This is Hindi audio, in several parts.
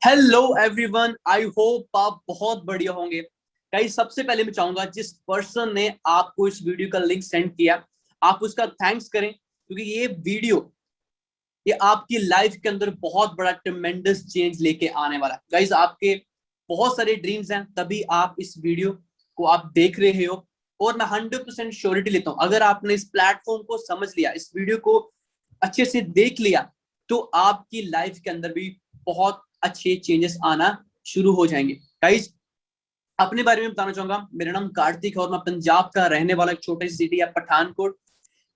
हेलो एवरीवन, आई होप आप बहुत बढ़िया होंगे। गाइस, सबसे पहले मैं चाहूंगा जिस पर्सन ने आपको इस वीडियो का लिंक सेंड किया, आप उसका थैंक्स करें, क्योंकि ये आपकी लाइफ के अंदर बहुत बड़ा ट्रेमेंडस चेंज लेके आने वाला है। गाइस, आपके बहुत सारे ड्रीम्स हैं, तभी आप इस वीडियो को आप देख रहे हो। और मैं 100% श्योरिटी लेता हूँ, अगर आपने इस प्लेटफॉर्म को समझ लिया, इस वीडियो को अच्छे से देख लिया, तो आपकी लाइफ के अंदर भी बहुत अच्छे चेंजेस आना शुरू हो जाएंगे। गाइस, अपने बारे में बताना चाहूंगा, मेरा नाम कार्तिक है और मैं पंजाब का रहने वाला एक छोटी सी सिटी है पठानकोट।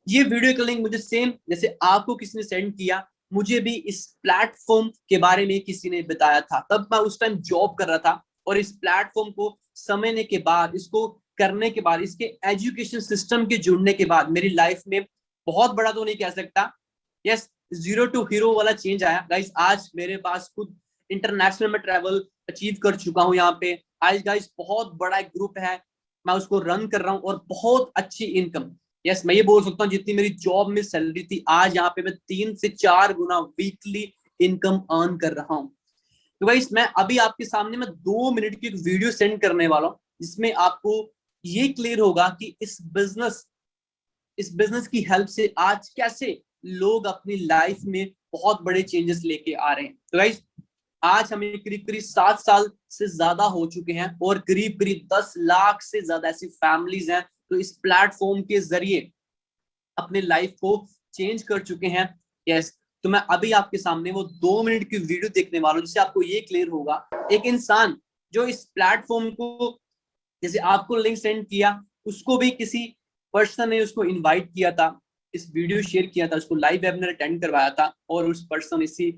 ये वीडियो का लिंक मुझे सेम जैसे आपको किसी ने सेंड किया, मुझे भी इस प्लेटफॉर्म के बारे में किसी ने बताया था। तब मैं उस टाइम जॉब कर रहा था और इस प्लेटफॉर्म को समझने के बाद, इसको करने के बाद, इसके एजुकेशन सिस्टम के जुड़ने के बाद मेरी लाइफ में बहुत बड़ा तो नहीं कह सकता, यस, जीरो टू हीरो वाला चेंज आया। गाइस, आज मेरे पास खुद इंटरनेशनल में ट्रैवल अचीव कर चुका हूँ यहाँ पे। आज गाइस बहुत बड़ा एक ग्रुप है, मैं उसको रन कर रहा हूँ और बहुत अच्छी इनकम। यस, मैं ये बोल सकता हूँ जितनी मेरी जॉब में सैलरी थी, आज यहाँ पे मैं 3 से 4 गुना वीकली इनकम अर्न कर रहा हूँ। तो गाइस, मैं अभी आपके सामने मैं 2 मिनट की एक वीडियो सेंड करने वाला हूँ, जिसमें आपको ये क्लियर होगा कि इस बिजनेस की हेल्प से आज कैसे लोग अपनी लाइफ में बहुत बड़े चेंजेस लेके आ रहे हैं। तो गाइस, आज हमें करीब करीब 7 साल से ज्यादा हो चुके हैं और करीब करीब 10 लाख से ज्यादा ऐसी फैमिलीज हैं तो इस प्लेटफॉर्म के जरिए अपने लाइफ को चेंज कर चुके हैं। यस, तो मैं अभी आपके सामने वो 2 मिनट की वीडियो देखने वाला हूँ, जिससे आपको ये क्लियर होगा एक इंसान जो इस प्लेटफॉर्म को, जैसे आपको लिंक सेंड किया, उसको भी किसी पर्सन ने उसको इनवाइट किया था, इस वीडियो शेयर किया था, उसको लाइव वेबिनार अटेंड करवाया था और उस पर्सन इसी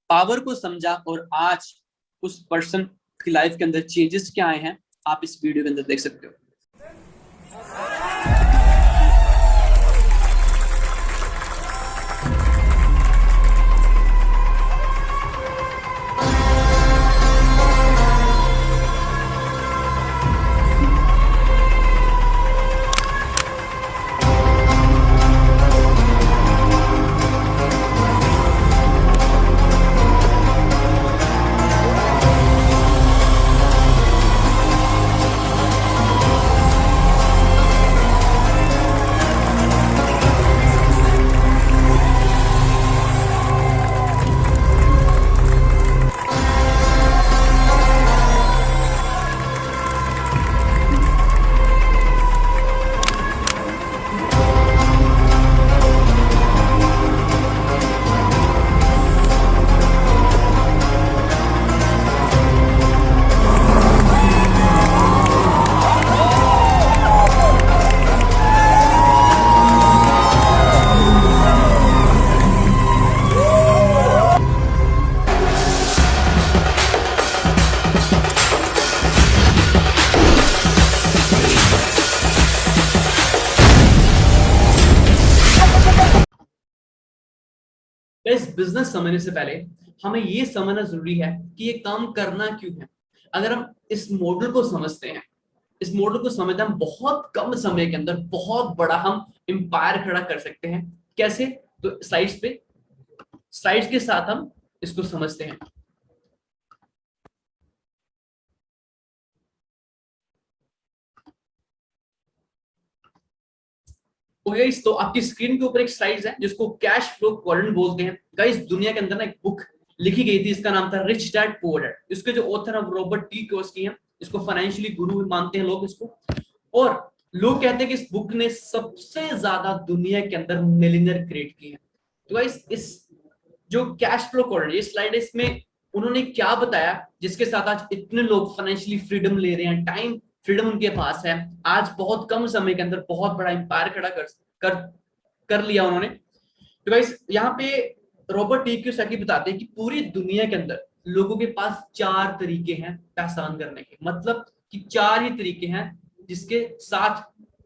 पावर को समझा और आज उस पर्सन की लाइफ के अंदर चेंजेस क्या आए हैं, आप इस वीडियो के अंदर देख सकते हो। इस बिजनेस समझने से पहले हमें ये समझना जरूरी है कि ये काम करना क्यों है। अगर हम इस मॉडल को समझते हैं, इस मॉडल को समझते हम बहुत कम समय के अंदर बहुत बड़ा हम एम्पायर खड़ा कर सकते हैं। कैसे? तो स्लाइड्स के साथ हम इसको समझते हैं। गाइस, तो आपकी स्क्रीन के ऊपर एक स्लाइड है जिसको कैश फ्लो क्वाड्रेंट बोलते हैं। गाइस, दुनिया के अंदर ना एक बुक लिखी गई थी, इसका नाम था रिच डैड पुअर डैड। इसके जो ऑथर है रॉबर्ट टी कियोसाकी हैं, इसको फाइनेंशियली गुरु मानते हैं लोग इसको। और लोग कहते हैं कि इस बुक ने सबसे ज्यादा दुनिया के अंदर मिलियनर क्रिएट किए हैं। तो गाइस, इस जो कैश फ्लो क्वाड्रेंट, ये स्लाइड है, इसमें उन्होंने क्या बताया जिसके साथ आज इतने लोग फाइनेंशियली फ्रीडम ले रहे हैं, टाइम फ्रीडम उनके पास है, आज बहुत कम समय के अंदर बहुत बड़ा एम्पायर खड़ा कर कर लिया उन्होंने। तो गाइस, यहाँ पे रॉबर्ट टी कियोसाकी बताते हैं कि पूरी दुनिया के अंदर लोगों के पास 4 तरीके हैं पैसा अर्न करने के, मतलब कि 4 ही तरीके हैं जिसके साथ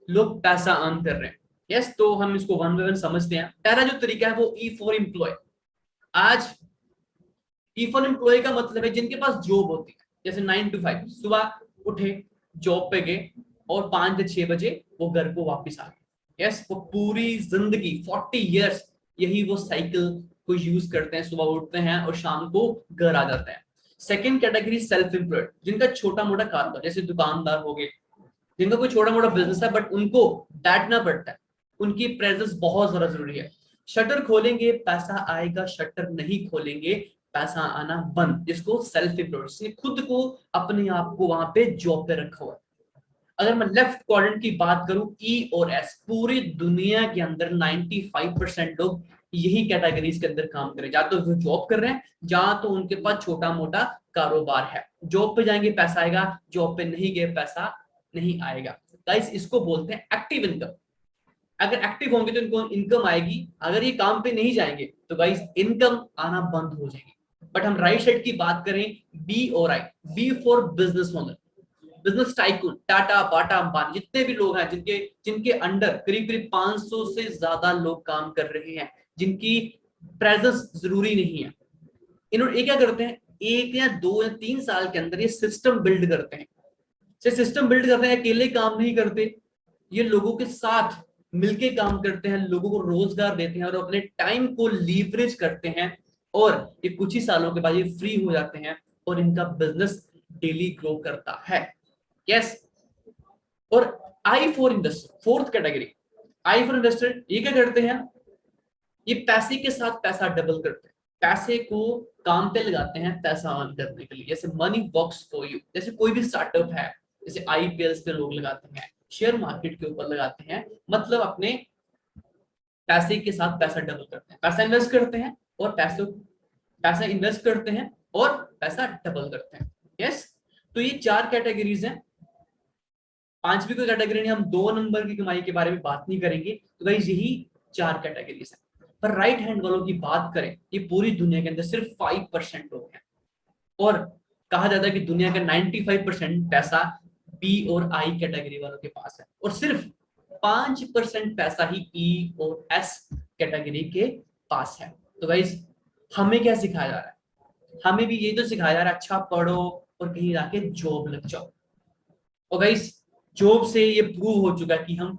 लोग पैसा अर्न कर रहे हैं। यस, तो हम इसको वन बाय वन समझते हैं। पहला जो तरीका है वो ई फॉर एम्प्लॉय। आज ई फॉर एम्प्लॉय का मतलब है जिनके पास जॉब होती है, जैसे 9 to 5, सुबह उठे, जॉब पे गए और 5 से 6 बजे वो घर को वापस आ गए। यस, वो पूरी जिंदगी 40 इयर्स यही वो साइकिल को यूज करते हैं, सुबह उठते हैं और शाम को घर आ जाते हैं। सेकंड कैटेगरी सेल्फ एम्प्लॉयड, जिनका छोटा मोटा कारोबार, जैसे दुकानदार हो गए, जिनका कोई छोटा मोटा बिजनेस है बट उनको बैठना पड़ता है, उनकी प्रेजेंस बहुत ज्यादा जरूरी है। शटर खोलेंगे पैसा आएगा, शटर नहीं खोलेंगे पैसा आना बंद। जिसको सेल्फ एम्प्लॉयड, जिसने खुद को अपने आप को वहां पे जॉब पे रखा हुआ है। अगर मैं लेफ्ट क्वाड्रेंट की बात करूं, ई और एस, पूरी दुनिया के अंदर 95% लोग यही कैटेगरीज के अंदर काम करें। या तो वो जॉब कर रहे हैं, जहां तो उनके पास छोटा मोटा कारोबार है। जॉब पे जाएंगे पैसा आएगा, जॉब पे नहीं गए पैसा नहीं आएगा। गाइस इसको बोलते हैं एक्टिव इनकम। अगर एक्टिव होंगे तो इनको इनकम आएगी, अगर ये काम पे नहीं जाएंगे तो गाइस इनकम आना बंद हो जाएगी। बट हम राइट साइड की बात करें, बी और I, B for business owner, business tycoon, Tata Bata Ambani, जितने भी लोग हैं जिनके जिनके अंडर करीब करीब 500 से ज्यादा लोग काम कर रहे हैं, जिनकी प्रेजेंस जरूरी नहीं है। इन्होंने क्या करते हैं, 1 या 2 या 3 साल के अंदर ये सिस्टम बिल्ड करते हैं। सिस्टम बिल्ड करते हैं, अकेले काम नहीं करते, ये लोगों के साथ मिलके काम करते हैं, लोगों को रोजगार देते हैं और अपने टाइम को लीवरेज करते हैं। और ये कुछ ही सालों के बाद ये फ्री हो जाते हैं और इनका बिजनेस डेली ग्रो करता है। यस। और I for industry, fourth category, I for industry, ये क्या करते हैं, ये पैसे के साथ पैसा डबल करते हैं। पैसे को काम पे लगाते हैं पैसा अर्न करने के लिए। जैसे मनी वर्क्स फॉर यू, जैसे कोई भी स्टार्टअप है, जैसे आईपीएल पे लोग लगाते हैं, शेयर मार्केट के ऊपर लगाते हैं, मतलब अपने पैसे के साथ पैसा डबल करते हैं। पैसा इन्वेस्ट करते हैं और पैसा इन्वेस्ट करते हैं और पैसा डबल करते हैं। यस। तो ये 4 कैटेगरीज हैं। पांचवी कोई कैटेगरी नहीं, हम 2 नंबर की कमाई के बारे में बात नहीं करेंगे। तो गाइस यही 4 कैटेगरीज हैं। पर राइट हैंड वालों की बात करें, ये पूरी दुनिया के अंदर सिर्फ 5% लोग हैं। और कहा जाता है कि दुनिया का 95% पैसा बी और आई कैटेगरी वालों के पास है, और सिर्फ 5% पैसा ही ई और एस कैटेगरी के पास है। तो गाइस हमें क्या सिखाया जा रहा है, हमें भी ये तो सिखाया जा रहा है अच्छा पढ़ो और कहीं जाके जॉब लग जाओ। और गाइस जॉब से ये प्रूव हो चुका है कि हम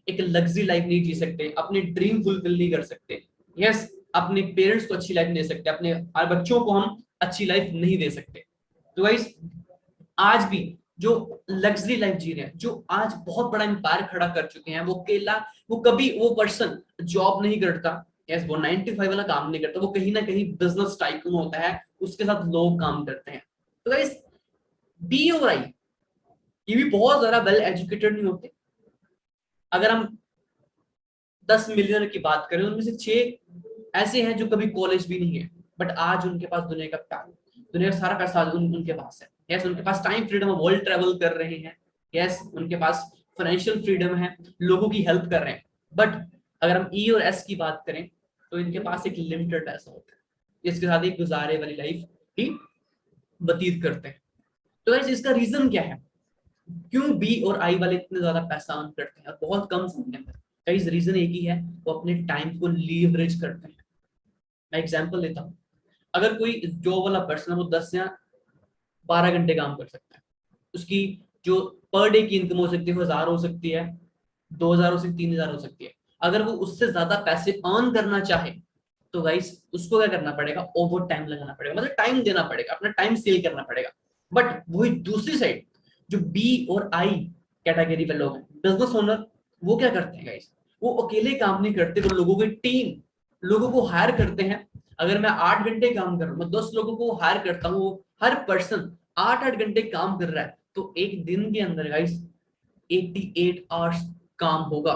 एक लग्जरी लाइफ नहीं जी सकते, अपने ड्रीम फुलफिल नहीं कर सकते। यस, अपने पेरेंट्स को अच्छी लाइफ नहीं दे सकते, अपने बच्चों को हम अच्छी लाइफ नहीं दे सकते। तो गाइस आज भी जो लग्जरी लाइफ जी रहे हैं, जो आज बहुत बड़ा एम्पायर खड़ा कर चुके हैं, वो अकेला, वो कभी वो पर्सन जॉब नहीं करता, यस, वो 9 to 5 वाला काम नहीं करता, वो कहीं ना कहीं बिजनेस टाइकून होता है, उसके साथ लोग काम करते हैं। तो गाइस बी और आई ये भी बहुत ज्यादा वेल एजुकेटेड नहीं होते। अगर हम 10 मिलियन की बात करें, उनमें से 6 ऐसे हैं जो कभी कॉलेज भी नहीं है, बट आज उनके पास दुनिया का सारा पैसा उनके पास है। यस, उनके पास टाइम फ्रीडम है, वर्ल्ड ट्रेवल कर रहे हैं। यस, उनके पास फाइनेंशियल फ्रीडम है, लोगों की हेल्प कर रहे हैं। बट अगर हम ई और एस की बात करें तो इनके पास एक लिमिटेड पैसा होता है, जिसके साथ एक गुजारे वाली लाइफ ही व्यतीत करते हैं। तो गाइस इसका रीजन क्या है, क्यों बी और आई वाले इतने ज्यादा पैसा अर्न करते हैं और बहुत कम समय के अंदर? कई रीजन एक ही है, वो अपने टाइम को लीवरेज करते हैं। मैं एग्जांपल लेता हूँ, अगर कोई जॉब वाला पर्सन है, वो 10 या 12 घंटे काम कर सकता है, उसकी जो पर डे की इनकम हो सकती है वो 1000 हो सकती है, 2000 हो सकती है, 3000 हो सकती है। अगर वो उससे ज्यादा पैसे अर्न करना चाहे तो गाइस उसको क्या करना पड़ेगा, ओवर टाइम लगाना पड़ेगा, मतलब टाइम देना पड़ेगा, अपना टाइम सेल करना पड़ेगा। बट वही दूसरी साइड जो बी और आई कैटेगरी पे लोग हैं, बिजनेस ओनर, वो क्या करते हैं गाइस, वो अकेले काम नहीं करते, वो लोगों की टीम, लोगों को हायर करते हैं। अगर मैं 8 घंटे काम कर रहा हूँ, मैं 10 लोगों को हायर करता हूँ, हर पर्सन 8-8 घंटे काम कर रहा है, तो एक दिन के अंदर गाइस 88 आवर्स काम होगा,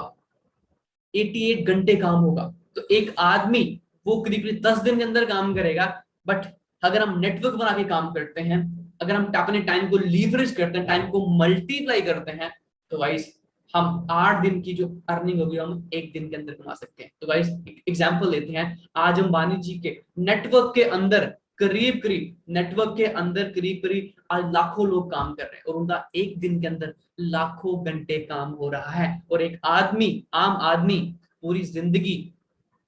88 घंटे काम होगा। तो एक आदमी वो करीब 10 दिन के अंदर काम करेगा। बट अगर हम नेटवर्क बना के काम करते हैं, अगर हम अपने टाइम को लीवरेज करते हैं, टाइम को मल्टीप्लाई करते हैं, तो गाइस हम 8 दिन की जो अर्निंग होगी हम एक दिन के अंदर कमा सकते हैं। तो गाइस एग्जांपल लेते हैं, आज अंबानी जी के नेटवर्क के अंदर करीब करीब आज लाखों लोग काम कर रहे हैं, और उनका एक दिन के अंदर लाखों घंटे काम हो रहा है। और एक आदमी, आम आदमी, पूरी जिंदगी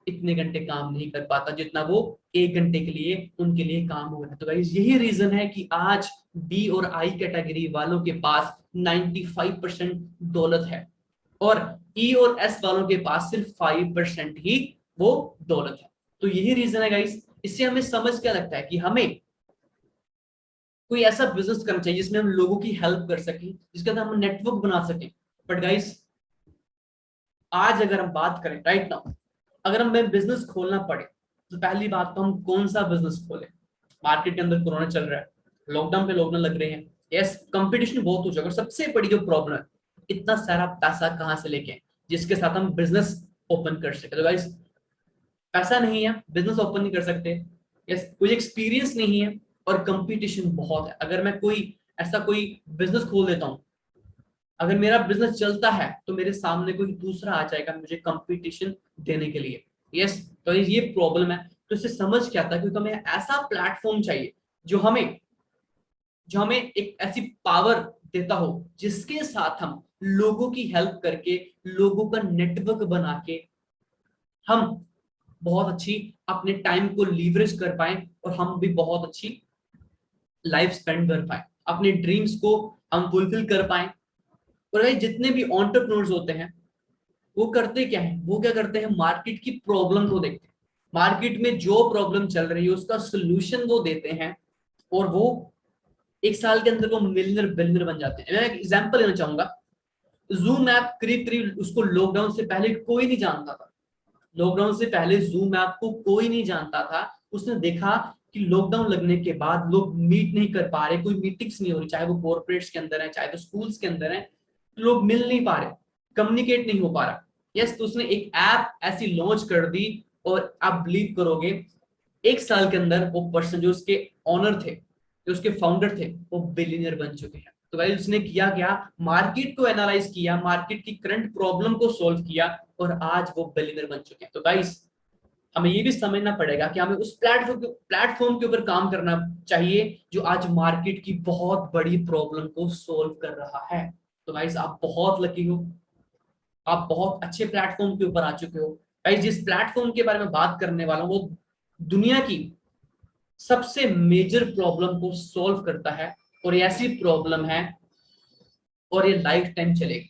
इतने घंटे काम नहीं कर पाता जितना वो 1 घंटे के लिए उनके लिए काम हो रहा है। तो गाइस यही रीजन है कि आज बी और आई कैटेगरी वालों के पास 95% दौलत है, और ई और एस वालों के पास सिर्फ 5% ही वो दौलत है। तो यही रीजन है गाइस। इससे हमें समझ क्या लगता है कि हमें कोई ऐसा बिजनेस करना चाहिए जिसमें हम लोगों की हेल्प कर सकें, जिसके अंदर हम नेटवर्क बना सकें। बट गाइस, आज अगर हम बात करें राइट नाउ, अगर हमें बिजनेस खोलना पड़े तो पहली बात तो हम कौन सा बिजनेस खोलें। मार्केट के अंदर कोरोना चल रहा है, लॉकडाउन पे लॉकडाउन लग रहे हैं, यस कंपटीशन बहुत हो जाएगा। और सबसे बड़ी जो प्रॉब्लम है, इतना सारा पैसा कहां से लेके आएं जिसके साथ हम बिजनेस ओपन कर सके। तो गाइस, पैसा नहीं है, बिजनेस ओपन नहीं कर सकते, यस कोई एक्सपीरियंस नहीं है, और कंपटीशन बहुत है। अगर मैं कोई ऐसा कोई बिजनेस खोल देता हूँ, अगर मेरा बिजनेस चलता है तो मेरे सामने कोई दूसरा आ जाएगा मुझे कंपटीशन देने के लिए। यस, तो ये प्रॉब्लम है। तो इसे समझ क्या था, क्योंकि हमें ऐसा प्लेटफॉर्म चाहिए जो हमें एक ऐसी पावर देता हो जिसके साथ हम लोगों की हेल्प करके, लोगों का नेटवर्क बना के हम बहुत अच्छी अपने टाइम को लीवरेज कर पाए, और हम भी बहुत अच्छी लाइफ स्पेंड कर पाए, अपने ड्रीम्स को हम फुलफिल कर पाए। और भाई, जितने भी एंटरप्रेन्योर्स होते हैं वो करते क्या है, वो क्या करते हैं, मार्केट की प्रॉब्लम को देखते हैं, मार्केट में जो प्रॉब्लम चल रही है उसका सोल्यूशन वो देते हैं, और वो एक साल के अंदर वो मिलियनर बिलियनर बन जाते हैं। मैं एक एग्जांपल लेना चाहूंगा, जूम ऐप करीब करीब उसको लॉकडाउन से पहले कोई नहीं जानता था। लॉकडाउन से पहले जूम ऐप को कोई नहीं जानता था। उसने देखा कि लॉकडाउन लगने के बाद लोग मीट नहीं कर पा रहे, कोई मीटिंग्स नहीं हो रही, चाहे वो कॉर्पोरेट्स के अंदर है, चाहे वो स्कूल्स के अंदर है, लोग मिल नहीं पा रहे, कम्युनिकेट नहीं हो पा रहा। यस, तो उसने एक ऐप ऐसी लॉन्च कर दी, और आप बिलीव करोगे, एक साल के अंदर वो पर्सन जो उसके ऑनर थे, जो उसके फाउंडर थे, वो बिलियनियर बन चुके हैं। तो भाई, उसने किया क्या, मार्केट को एनालाइज किया, मार्केट की करंट प्रॉब्लम को सॉल्व किया, और आज वो बिलियनियर बन चुके हैं। तो गाइस, हमें ये भी समझना पड़ेगा कि हमें उस प्लेटफॉर्म के ऊपर काम करना चाहिए जो आज मार्केट की बहुत बड़ी प्रॉब्लम को सॉल्व कर रहा है। तो गाइस, आप बहुत लकी हो, आप बहुत अच्छे प्लेटफॉर्म के ऊपर आ चुके हो। गाइस, जिस प्लेटफॉर्म के बारे में बात करने वाला हूं वो दुनिया की सबसे मेजर प्रॉब्लम को सॉल्व करता है, और ये ऐसी प्रॉब्लम है और ये लाइफ टाइम चलेगी।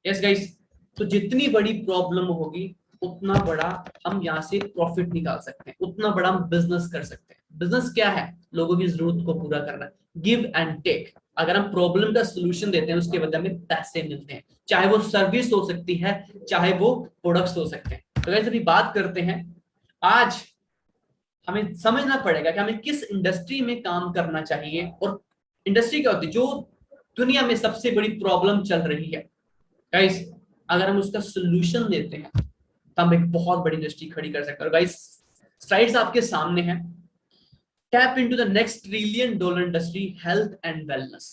यस गाइस, तो जितनी बड़ी प्रॉब्लम होगी उतना बड़ा हम यहाँ से प्रॉफिट निकाल सकते हैं, उतना बड़ा हम बिजनेस कर सकते हैं। बिजनेस क्या है, लोगों की जरूरत को पूरा करना, गिव एंड टेक। अगर हम प्रॉब्लम का सोल्यूशन देते हैं उसके बदले में पैसे मिलते हैं, चाहे वो सर्विस हो सकती है, चाहे वो प्रोडक्ट्स हो सकते हैं। तो गाइस, अभी बात करते हैं, आज हमें समझना पड़ेगा कि हमें किस इंडस्ट्री में काम करना चाहिए, और इंडस्ट्री क्या होती है, जो दुनिया में सबसे बड़ी प्रॉब्लम चल रही है। गाइस, अगर हम उसका सोल्यूशन देते हैं तो हम एक बहुत बड़ी इंडस्ट्री खड़ी कर सकते हैं। गाइस, स्लाइड्स आपके सामने हैं। Tap into the next trillion dollar industry, health and wellness.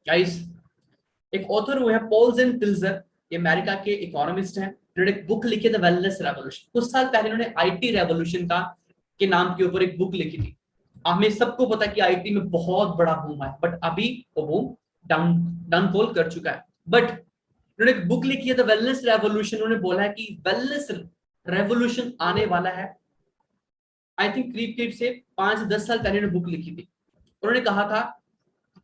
Guys, एक ऑथर हुए हैं पॉल जेन टिल्जर, ये अमेरिका के इकोनॉमिस्ट हैं, उन्होंने एक बुक लिखी द वेलनेस रेवोल्यूशन। कुछ साल पहले उन्होंने आईटी रेवोल्यूशन का के नाम के ऊपर एक बुक लिखी थी। हमें सबको पता कि आईटी में बहुत बड़ा बूम है, बट अभी वो बूम डाउनफॉल कर चुका है। बट उन्होंने एक बुक लिखी है द वेलनेस रेवोल्यूशन। उन्होंने बोला है कि वेलनेस रेवोल्यूशन आने वाला है। आई थिंक करीब करीब से 5 से 10 साल पहले उन्होंने बुक लिखी थी। उन्होंने कहा था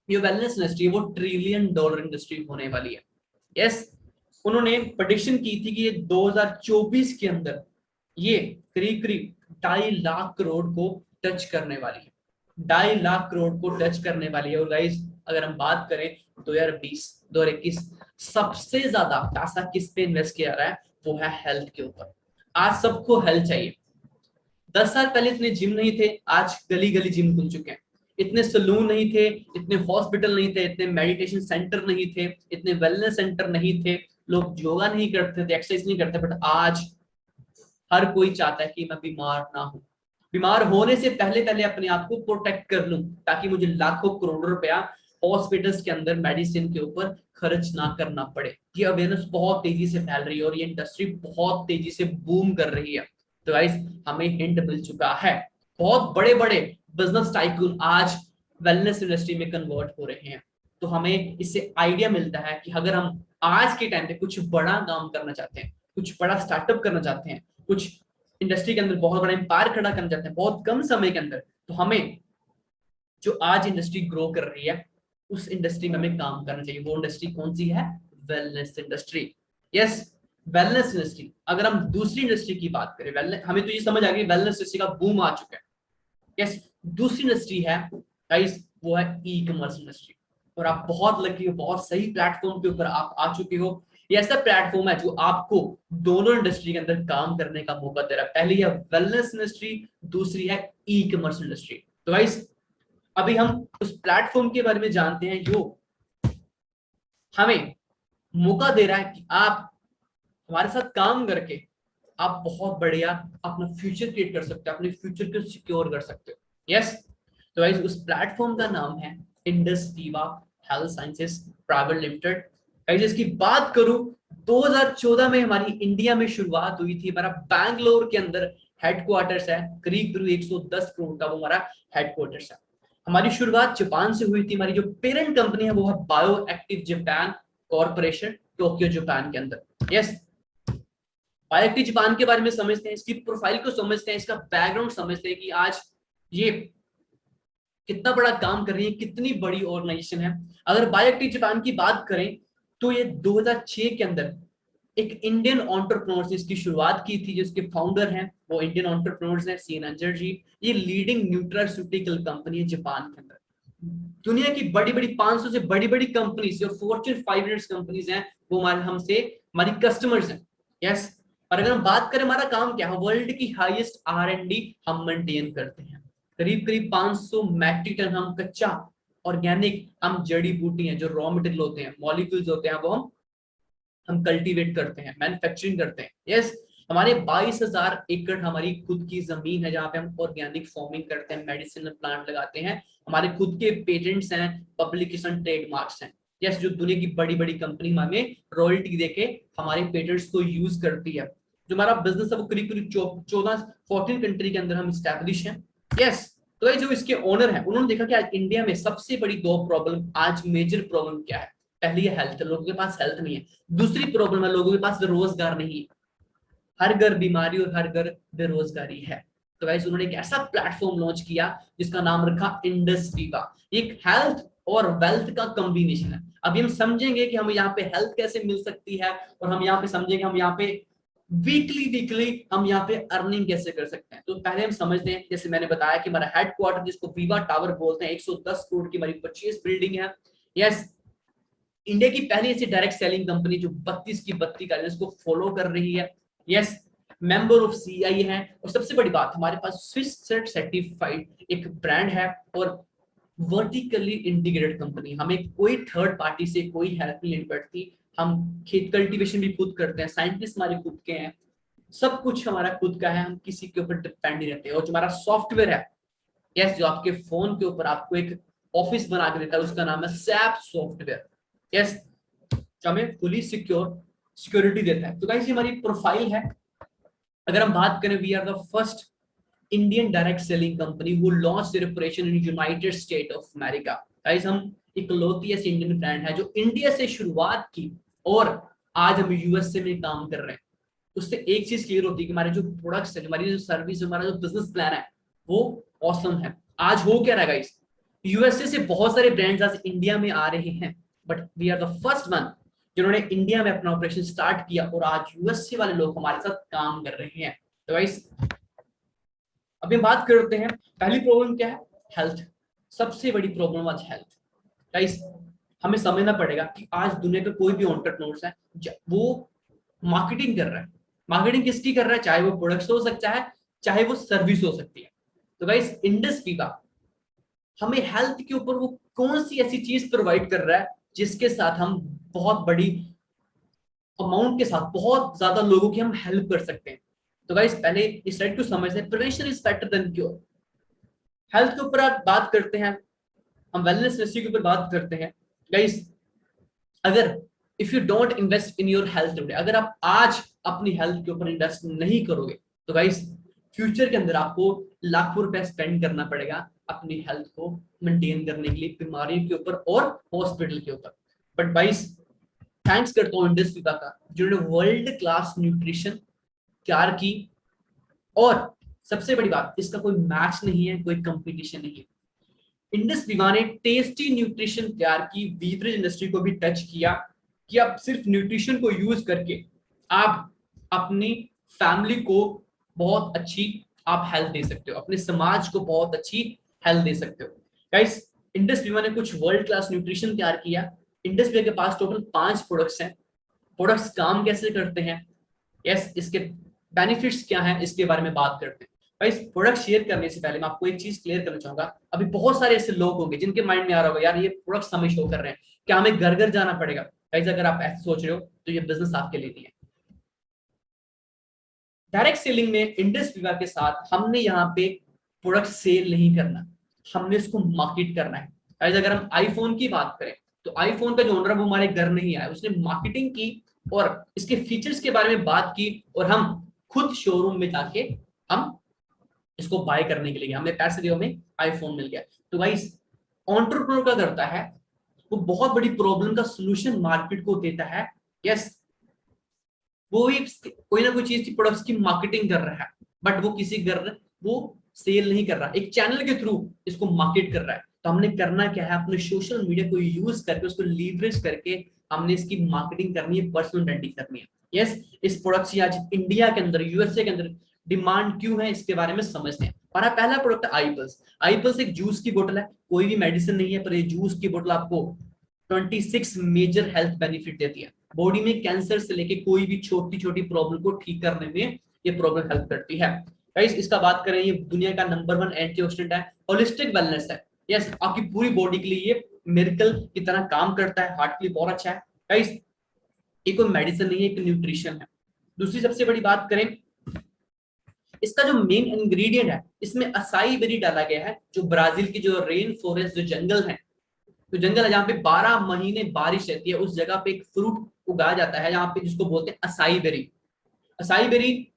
ये वेलनेस इंडस्ट्री वो ट्रिलियन डॉलर इंडस्ट्री होने वाली है। यस, उन्होंने प्रेडिक्शन की थी कि ये 2024 के अंदर ये करीब करीब 2.5 लाख करोड़ को टच करने वाली है, 2.5 लाख करोड़ को टच करने वाली है। और गाइस, अगर हम बात करें 2020-2021 सबसे ज्यादा पैसा किस पे इन्वेस्ट किया रहा है, वो है हेल्थ के ऊपर। आज सबको हेल्थ चाहिए। 10 साल पहले इतने जिम नहीं थे, आज गली गली जिम खुल चुके हैं। इतने सलून नहीं थे, इतने हॉस्पिटल नहीं थे, इतने मेडिटेशन सेंटर नहीं थे, इतने वेलनेस सेंटर नहीं थे, लोग योगा नहीं करते थे, एक्सरसाइज नहीं करते। बट आज हर कोई चाहता है कि मैं बीमार ना हूं, बीमार होने से पहले पहले अपने आप को प्रोटेक्ट कर लूं, ताकि मुझे लाखों करोड़ों रुपया हॉस्पिटल्स के अंदर मेडिसिन के ऊपर खर्च ना करना पड़े। ये अवेयरनेस बहुत तेजी से फैल रही है, और ये इंडस्ट्री बहुत तेजी से बूम कर रही है। तो गाइस, हमें हिंट मिल चुका है, बहुत बड़े बड़े बिजनेस टाइकून आज वेलनेस इंडस्ट्री में कन्वर्ट हो रहे हैं। तो हमें इससे आइडिया मिलता है कि अगर हम आज के टाइम पे कुछ बड़ा काम करना चाहते हैं, कुछ बड़ा स्टार्टअप करना चाहते हैं, कुछ इंडस्ट्री के अंदर बहुत बड़ा एम्पायर खड़ा करना चाहते हैं बहुत कम समय के अंदर, तो हमें जो आज इंडस्ट्री ग्रो कर रही है उस इंडस्ट्री में हमें काम करना चाहिए। वो इंडस्ट्री कौन सी है, wellness industry. Yes, wellness industry. अगर हम दूसरी इंडस्ट्री की बात करें, वेलनेस, हमें तो ये समझ आ गई वेलनेस इंडस्ट्री का बूम आ चुका है। यस, दूसरी इंडस्ट्री है गाइस वो है ई कॉमर्स इंडस्ट्री। और आप बहुत लकी हो, बहुत सही प्लेटफॉर्म के ऊपर आप आ चुके हो। ये ऐसा प्लेटफॉर्म है जो आपको दोनों इंडस्ट्री के अंदर काम करने का मौका दे रहा है। पहली है वेलनेस इंडस्ट्री, दूसरी है ई कॉमर्स इंडस्ट्री। तो गाइस अभी हम उस प्लेटफॉर्म के बारे में जानते हैं जो हमें मौका दे रहा है कि आप हमारे साथ काम करके आप बहुत बढ़िया अपना फ्यूचर क्रिएट कर सकते हो, अपने फ्यूचर को सिक्योर कर सकते हो। यस, तो गाइस उस प्लेटफॉर्म का नाम है इंडस विवा health sciences private limited. Guys इसकी बात करूं, 2014 में हमारी इंडिया में शुरुआत हुई थी। हमारा बैंगलोर के अंदर हेडक्वार्टर्स है, करीब करीब 110 करोड़ का वो हमारा हेडक्वार्टर्स है। हमारी शुरुआत जापान से हुई थी। हमारी जो पेरेंट कंपनी है वो है bio active Japan corporation, Tokyo Japan के अंदर। यस, बायोएक्टिव जापान के बारे में समझते हैं, इसकी प्रोफाइल को समझते हैं, इसका बैकग्राउंड समझते हैं कि आज ये कितना बड़ा काम कर रही है, कितनी बड़ी ऑर्गेनाइजेशन है। अगर बायोएक्टिव जापान की बात करें तो ये 2006 के अंदर एक इंडियन एंटरप्रेन्योर्स ने इसकी शुरुआत की थी। जिसके फाउंडर हैं वो इंडियन एंटरप्रेन्योर्स हैं, सी एनर्जी जी। ये लीडिंग न्यूट्रास्यूटिकल कंपनी है जापान के अंदर। दुनिया की बड़ी बड़ी 500 से बड़ी बड़ी कंपनीज जो फॉर्च्यून 500 कंपनीज हैं वो हमारे हमसे हमारी कस्टमर्स हैं। यस, और अगर हम बात करें हमारा काम क्या है, वर्ल्ड की हाईएस्ट R&D हम मेंटेन करते हैं। करीब करीब 500 मैट्रिक टन हम कच्चा ऑर्गेनिक हम जड़ी बूटी हैं, जो रॉ मटेरियल होते हैं, मॉलिक्यूल्स होते हैं, वो हम कल्टीवेट करते हैं, मैन्युफैक्चरिंग करते हैं। यस, हमारे 22,000 एकड़ हमारी खुद की जमीन है जहाँ पे हम ऑर्गेनिक फार्मिंग करते हैं, मेडिसिनल प्लांट लगाते हैं। हमारे खुद के पेटेंट्स हैं, पब्लिकेशन ट्रेडमार्क्स हैं। यस, जो दुनिया की बड़ी बड़ी कंपनी हमें रॉयल्टी देके हमारे पेटेंट्स को यूज करती है। जो हमारा बिजनेस है वो करीब करीब 14 कंट्री के अंदर हम स्टैब्लिश हैं। यस, तो ये जो इसके ओनर है उन्होंने देखा कि आज इंडिया में सबसे बड़ी दो प्रॉब्लम, आज मेजर प्रॉब्लम क्या है। पहली है हेल्थ, लोगों के पास हेल्थ नहीं है। दूसरी प्रॉब्लम है लोगों के पास रोजगार नहीं है। हर घर बीमारी और हर घर बेरोजगारी है। तो गाइस उन्होंने एक ऐसा प्लेटफॉर्म लॉन्च किया जिसका नाम रखा इंडस्ट्री का। एक हेल्थ और वेल्थ का कॉम्बिनेशन है। अभी हम समझेंगे कि हमें यहाँ पे हेल्थ कैसे मिल सकती है, और हम यहाँ पे समझेंगे हम यहाँ पे वीकली वीकली हम यहाँ पे अर्निंग कैसे कर सकते हैं। तो पहले हम समझते हैं, जैसे मैंने बताया कि हमारा हेडक्वार्टर जिसको विवा टावर बोलते हैं, 110 करोड़ की हमारी 25 बिल्डिंग है। यस, इंडिया की पहली ऐसी डायरेक्ट सेलिंग कंपनी जो 32 की 32 गाइडेंस को फॉलो कर रही है। यस, मेंबर ऑफ CI है। और सबसे बड़ी बात, हमारे पास स्विस सेट सर्टिफाइड एक ब्रांड है और वर्टिकली इंटीग्रेटेड कंपनी। हमें कोई थर्ड पार्टी से कोई हेल्प नहीं लेनी पड़ती। हम खेत कल्टीवेशन भी खुद करते हैं, साइंटिस्ट हमारे खुद के हैं, सब कुछ हमारा खुद का है, हम किसी के ऊपर डिपेंड नहीं रहते। और जो हमारा सॉफ्टवेयर है, यस, जो आपके फोन के ऊपर आपको एक ऑफिस बना के देता है, उसका नाम है सैप सॉफ्टवेयर। यस, जो हमें फुली सिक्योरिटी देता है। तो गाइस ये हमारी प्रोफाइल है। अगर हम बात करें, we are the first Indian direct selling company who launch their operation in United State of America. Guys हम इकलौती ऐसी इंडियन ब्रांड है जो इंडिया से शुरुआत की और आज हम USA में काम कर रहे हैं। उससे एक चीज क्लियर होती है कि हमारे जो प्रोडक्ट्स है, हमारी जो सर्विस, हमारा जो बिजनेस प्लान है वो ऑसम है। आज हो क्या रहा है गाइस, USA से बहुत सारे ब्रांड्स आज इंडिया में आ रहे हैं, but we are the first one जिन्होंने इंडिया में अपना ऑपरेशन स्टार्ट किया और आज USA वाले लोग हमारे साथ काम कर रहे हैं। तो गाइस अभी हम बात करते हैं, पहली प्रॉब्लम क्या है, हेल्थ। सबसे बड़ी प्रॉब्लम आज हेल्थ। गाइस हमें समझना पड़ेगा कि आज दुनिया का कोई भी एंटरप्रेन्योर है वो मार्केटिंग कर रहा है। मार्केटिंग किसकी कर रहा है, चाहे वो प्रोडक्ट्स हो सकता है, चाहे वो सर्विस हो सकती है। तो गाइस इंडस्ट्री का हमें हेल्थ के ऊपर वो कौन सी ऐसी चीज प्रोवाइड कर रहा है जिसके साथ हम बहुत बड़ी अमाउंट के साथ बहुत ज्यादा लोगों की हम हेल्प कर सकते हैं। तो गाइस पहले इस साइड को समझते हैं, prevention is better than cure. Health के ऊपर आप बात करते हैं, हम वेलनेस इंडस्ट्री के ऊपर बात करते हैं। गाइस अगर if you don't invest in your health today, अगर आप आज अपनी हेल्थ के ऊपर इन्वेस्ट नहीं करोगे तो गाइस फ्यूचर के अंदर आपको लाखों रुपए स्पेंड करना पड़ेगा अपनी हेल्थ को मेंटेन करने के लिए, बीमारियों के ऊपर और हॉस्पिटल के ऊपर। बट गाइस थैंक्स करता हूँ इंडस्ट्री का जिन्होंने वर्ल्ड क्लास न्यूट्रिशन तैयार की, और सबसे बड़ी बात इसका कोई मैच नहीं है, कोई कंपटीशन नहीं है। इंडस विवा ने टेस्टी न्यूट्रिशन तैयार की, बीवरेज इंडस्ट्री को भी टच किया कि आप सिर्फ न्यूट्रिशन को यूज करके आप अपनी फैमिली को बहुत अच्छी आप हेल्थ दे सकते हो, अपने समाज को बहुत अच्छी हेल्थ दे सकते हो। गाइस इंडस विवा ने कुछ वर्ल्ड क्लास न्यूट्रिशन तैयार किया। इंडस विवा के पास टोटल 5 प्रोडक्ट्स हैं। प्रोडक्ट्स काम कैसे करते हैं, यस इसके बेनिफिट्स क्या हैं, इसके बारे में बात करते हैं। भाई प्रोडक्ट शेयर करने से पहले मैं आपको एक चीज क्लियर करना चाहूंगा। अभी बहुत सारे ऐसे लोग होंगे जिनके माइंड में आ रहा होगा यार ये प्रोडक्ट्स हमें शो कर रहे हैं, क्या हमें घर घर जाना पड़ेगा। गाइस अगर आप ऐसे सोच रहे हो तो ये बिजनेस आपके लिए नहीं है। डायरेक्ट सेलिंग में इंडस विवा के साथ हमने यहाँ पे प्रोडक्ट सेल नहीं करना, हमने इसको मार्केट करना है। गाइस अगर हम आईफोन की बात करें तो आईफोन का जो ओनर है वो हमारे घर नहीं आया, उसने मार्केटिंग की और इसके फीचर्स के बारे में बात की और हम खुद शोरूम में जाके हम इसको बाय करने के लिए हमें पैसे दिए, हमें आईफोन मिल गया। तो गाइस एंटरप्रेन्योर क्या करता है, वो बहुत बड़ी प्रॉब्लम का सलूशन मार्केट को देता है। यस वो भी कोई ना कोई चीज की प्रोडक्ट्स की मार्केटिंग कर रहा है, बट वो किसी घर वो सेल नहीं कर रहा, एक चैनल के थ्रू इसको मार्केट कर रहा है। तो हमने करना क्या है, अपने सोशल मीडिया को यूज करके उसको लीवरेज करके हमने इसकी मार्केटिंग करनी है, पर्सनल ब्रांडिंग करनी है। यस इस प्रोडक्ट की आज इंडिया के अंदर, यूएसए के अंदर डिमांड क्यों है इसके बारे में समझते हैं। हमारा पहला प्रोडक्ट आईपल्स। आईपल्स एक जूस की बोतल है, कोई भी मेडिसिन नहीं है, पर ये जूस की बोतल आपको 26 मेजर हेल्थ बेनिफिट देती है। बॉडी में कैंसर से लेके कोई भी छोटी छोटी प्रॉब्लम को ठीक करने में ये प्रॉब्लम हेल्प करती है। गाइस इसका बात करें, ये दुनिया का नंबर 1 एंटीऑक्सीडेंट है, होलिस्टिक वेलनेस है। यस आपकी पूरी बॉडी के लिए ये मिरेकल की तरह काम करता है, हार्ट के लिए बहुत अच्छा है। गाइस ये कोई मेडिसिन नहीं है, एक न्यूट्रिशन है। दूसरी सबसे बड़ी बात करें, इसका जो मेन इंग्रेडिएंट है इसमें असाई बेरी डाला गया है, जो ब्राजील की जो रेन फॉरेस्ट जो जंगल है, तो जंगल है जहाँ पे 12 महीने बारिश रहती है, उस जगह पे एक फ्रूट उगाया जाता है जहाँ पे, जिसको बोलते हैं acai berry. Acai berry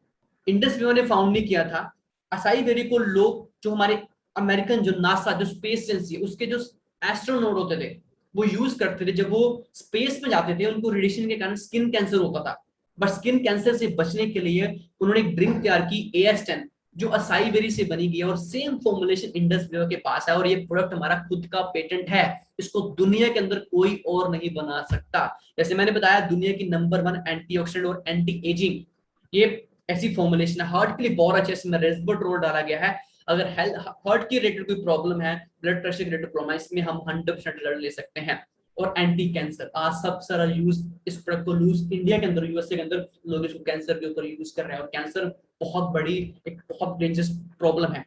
Indus Viva ने फाउंड नहीं किया था। असाई बेरी को लोग जो हमारे अमेरिकन जो नासा जो स्पेस एजेंसी उसके जो एस्ट्रोनॉट होते थे वो यूज करते थे, जब वो स्पेस में जाते थे उनको रेडिएशन के कारण स्किन कैंसर होता था। बट स्किन कैंसर से बचने के लिए उन्होंने एक ड्रिंक तैयार की AS10 जो असाई बेरी से बनी गई है, और सेम फॉर्मुलेशन इंडस विवा के पास है, और ये प्रोडक्ट हमारा खुद का पेटेंट है। इसको दुनिया के अंदर कोई और नहीं बना सकता। जैसे मैंने बताया दुनिया की नंबर 1 एंटीऑक्सीडेंट और एंटी एजिंग, ये ऐसी फॉर्मुलेशन है, हार्ट के लिए बहुत अच्छा है। इसमें रेस्वेराट्रोल डाला गया है। अगर हार्ट की रिलेटेड कोई प्रॉब्लम है, ब्लड प्रेशर के रिलेटेड प्रॉब्लम है, इसमें हम 100% लड़ ले सकते हैं। और एंटी कैंसर आज सबसे सारा यूज इस प्रोडक्ट को यूज इंडिया के अंदर, यूएसए के अंदर लोग इसको कैंसर के ऊपर यूज कर रहे हैं, और कैंसर बहुत बड़ी एक बहुत डेंजरस प्रॉब्लम है।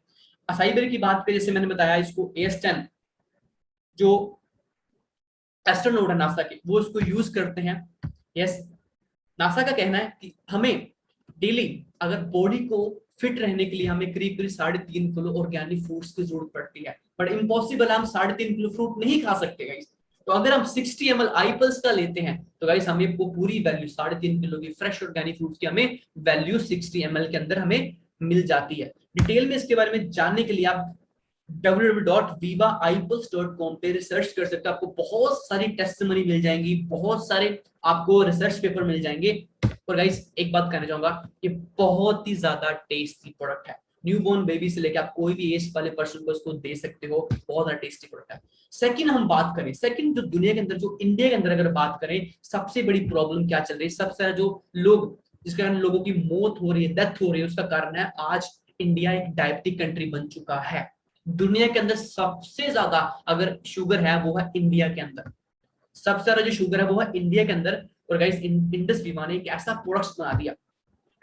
असाई बेरी की बात करें, जैसे मैंने बताया इसको AS10 जो एस्ट्रोनॉट है नासा के वो इसको यूज करते हैं। यस नासा का कहना है कि हमें डेली अगर बॉडी को फिट रहने के लिए हमें करीब करीब 3.5 किलो ऑर्गेनिक फ्रूट्स की जरूरत पड़ती है, बट इम्पॉसिबल हम 3.5 किलो फ्रूट नहीं खा सकते गाइस। तो अगर हम 60 ml आईपल्स का लेते हैं तो गाइस हमें वो पूरी वैल्यू 3.5 किलो की फ्रेश ऑर्गेनिक फ्रूट्स की हमें वैल्यू 60 ml के अंदर हमें मिल जाती है। डिटेल में इसके बारे में जानने के लिए आप www.vivaipulse.com पे रिसर्च कर सकते हो, आपको बहुत सारी टेस्टिमनी मिल जाएंगी, बहुत सारे आपको रिसर्च पेपर मिल जाएंगे। और गाइस एक बात कहना चाहूंगा, ये बहुत ही ज्यादा टेस्टी प्रोडक्ट है। न्यूबॉर्न बेबी से लेकर आप कोई भी एज वाले पर्सन को इसको दे सकते हो, बहुत ज्यादा टेस्टी प्रोडक्ट है। सेकंड हम बात करें, सेकंड जो दुनिया के अंदर जो इंडिया के अंदर अगर बात करें सबसे बड़ी प्रॉब्लम क्या चल रही है, सबसे ज्यादा जो लोग जिसके कारण लोगों की मौत हो रही है, डेथ हो रही है, उसका कारण है आज इंडिया एक डायबिटिक कंट्री बन चुका है। दुनिया के अंदर सबसे ज्यादा अगर शुगर है वो है इंडिया के अंदर, सबसे ज्यादा जो शुगर है वो है इंडिया के अंदर। और गाइस इंडस विवा ने एक ऐसा प्रोडक्ट बना दिया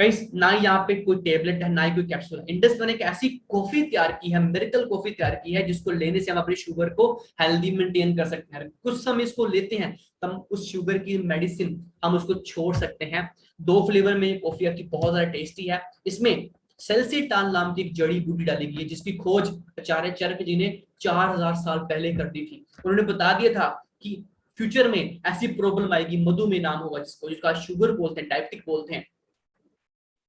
गाइस, ना यहाँ पे कोई टेबलेट है ना ही कोई कैप्सूल है, इंडस विवा ने एक ऐसी कॉफी तैयार की है, मिरेकल कॉफी तैयार की है, जिसको लेने से हम अपनी शुगर को हेल्दी मेंटेन कर सकते हैं। कुछ समय इसको लेते हैं तो हम उस शुगर की मेडिसिन हम उसको छोड़ सकते हैं। 2 फ्लेवर में कॉफी आपकी बहुत ज्यादा टेस्टी है। इसमें सेल्सीटाल नाम की एक जड़ी बूटी डाली गई है, जिसकी खोज आचार्य चरक जी ने 4000 साल पहले कर दी थी। उन्होंने बता दिया था कि फ्यूचर में ऐसी प्रॉब्लम आएगी, मधुमेह नाम होगा जिसको, जिसका शुगर बोलते हैं, डायबिटिक बोलते हैं,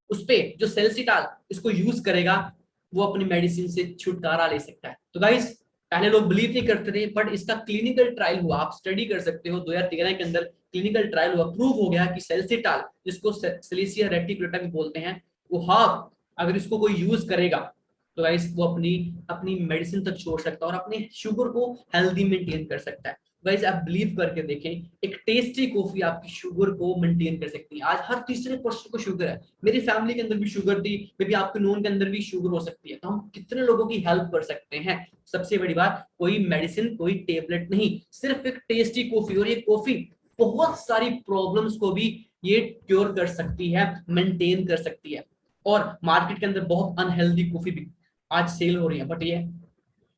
उस पे जो सेल्सीटाल इसको यूज करेगा वो अपनी मेडिसिन से छुटकारा ले सकता है। तो गाइस पहले लोग बिलीव नहीं करते थे, बट इसका क्लिनिकल ट्रायल हुआ, आप स्टडी कर सकते हो, 2013 के अंदर क्लिनिकल ट्रायल हुआ, प्रूव हो गया कि सेल्सीटाल जिसको सेलेसिया रेटिकुलेटा भी बोलते हैं, वो हाफ अगर इसको कोई यूज करेगा तो गाइस वो अपनी अपनी मेडिसिन तक छोड़ सकता है और अपने शुगर को हेल्दी मेंटेन कर सकता है। गाइस आप बिलीव करके देखें, एक टेस्टी कॉफी आपकी शुगर को मेंटेन कर सकती है। आज हर तीसरे पर्सन को शुगर है, मेरी फैमिली के अंदर भी शुगर थी, मे बी आपके नोन के अंदर भी शुगर हो सकती है। तो हम कितने लोगों की हेल्प कर सकते हैं। सबसे बड़ी बात, कोई मेडिसिन कोई टेबलेट नहीं, सिर्फ एक टेस्टी कॉफी। और ये कॉफी बहुत सारी प्रॉब्लम्स को भी ये क्योर कर सकती है, मेंटेन कर सकती है। और मार्केट के अंदर बहुत अनहेल्दी कॉफी भी आज सेल हो रही है, बट ये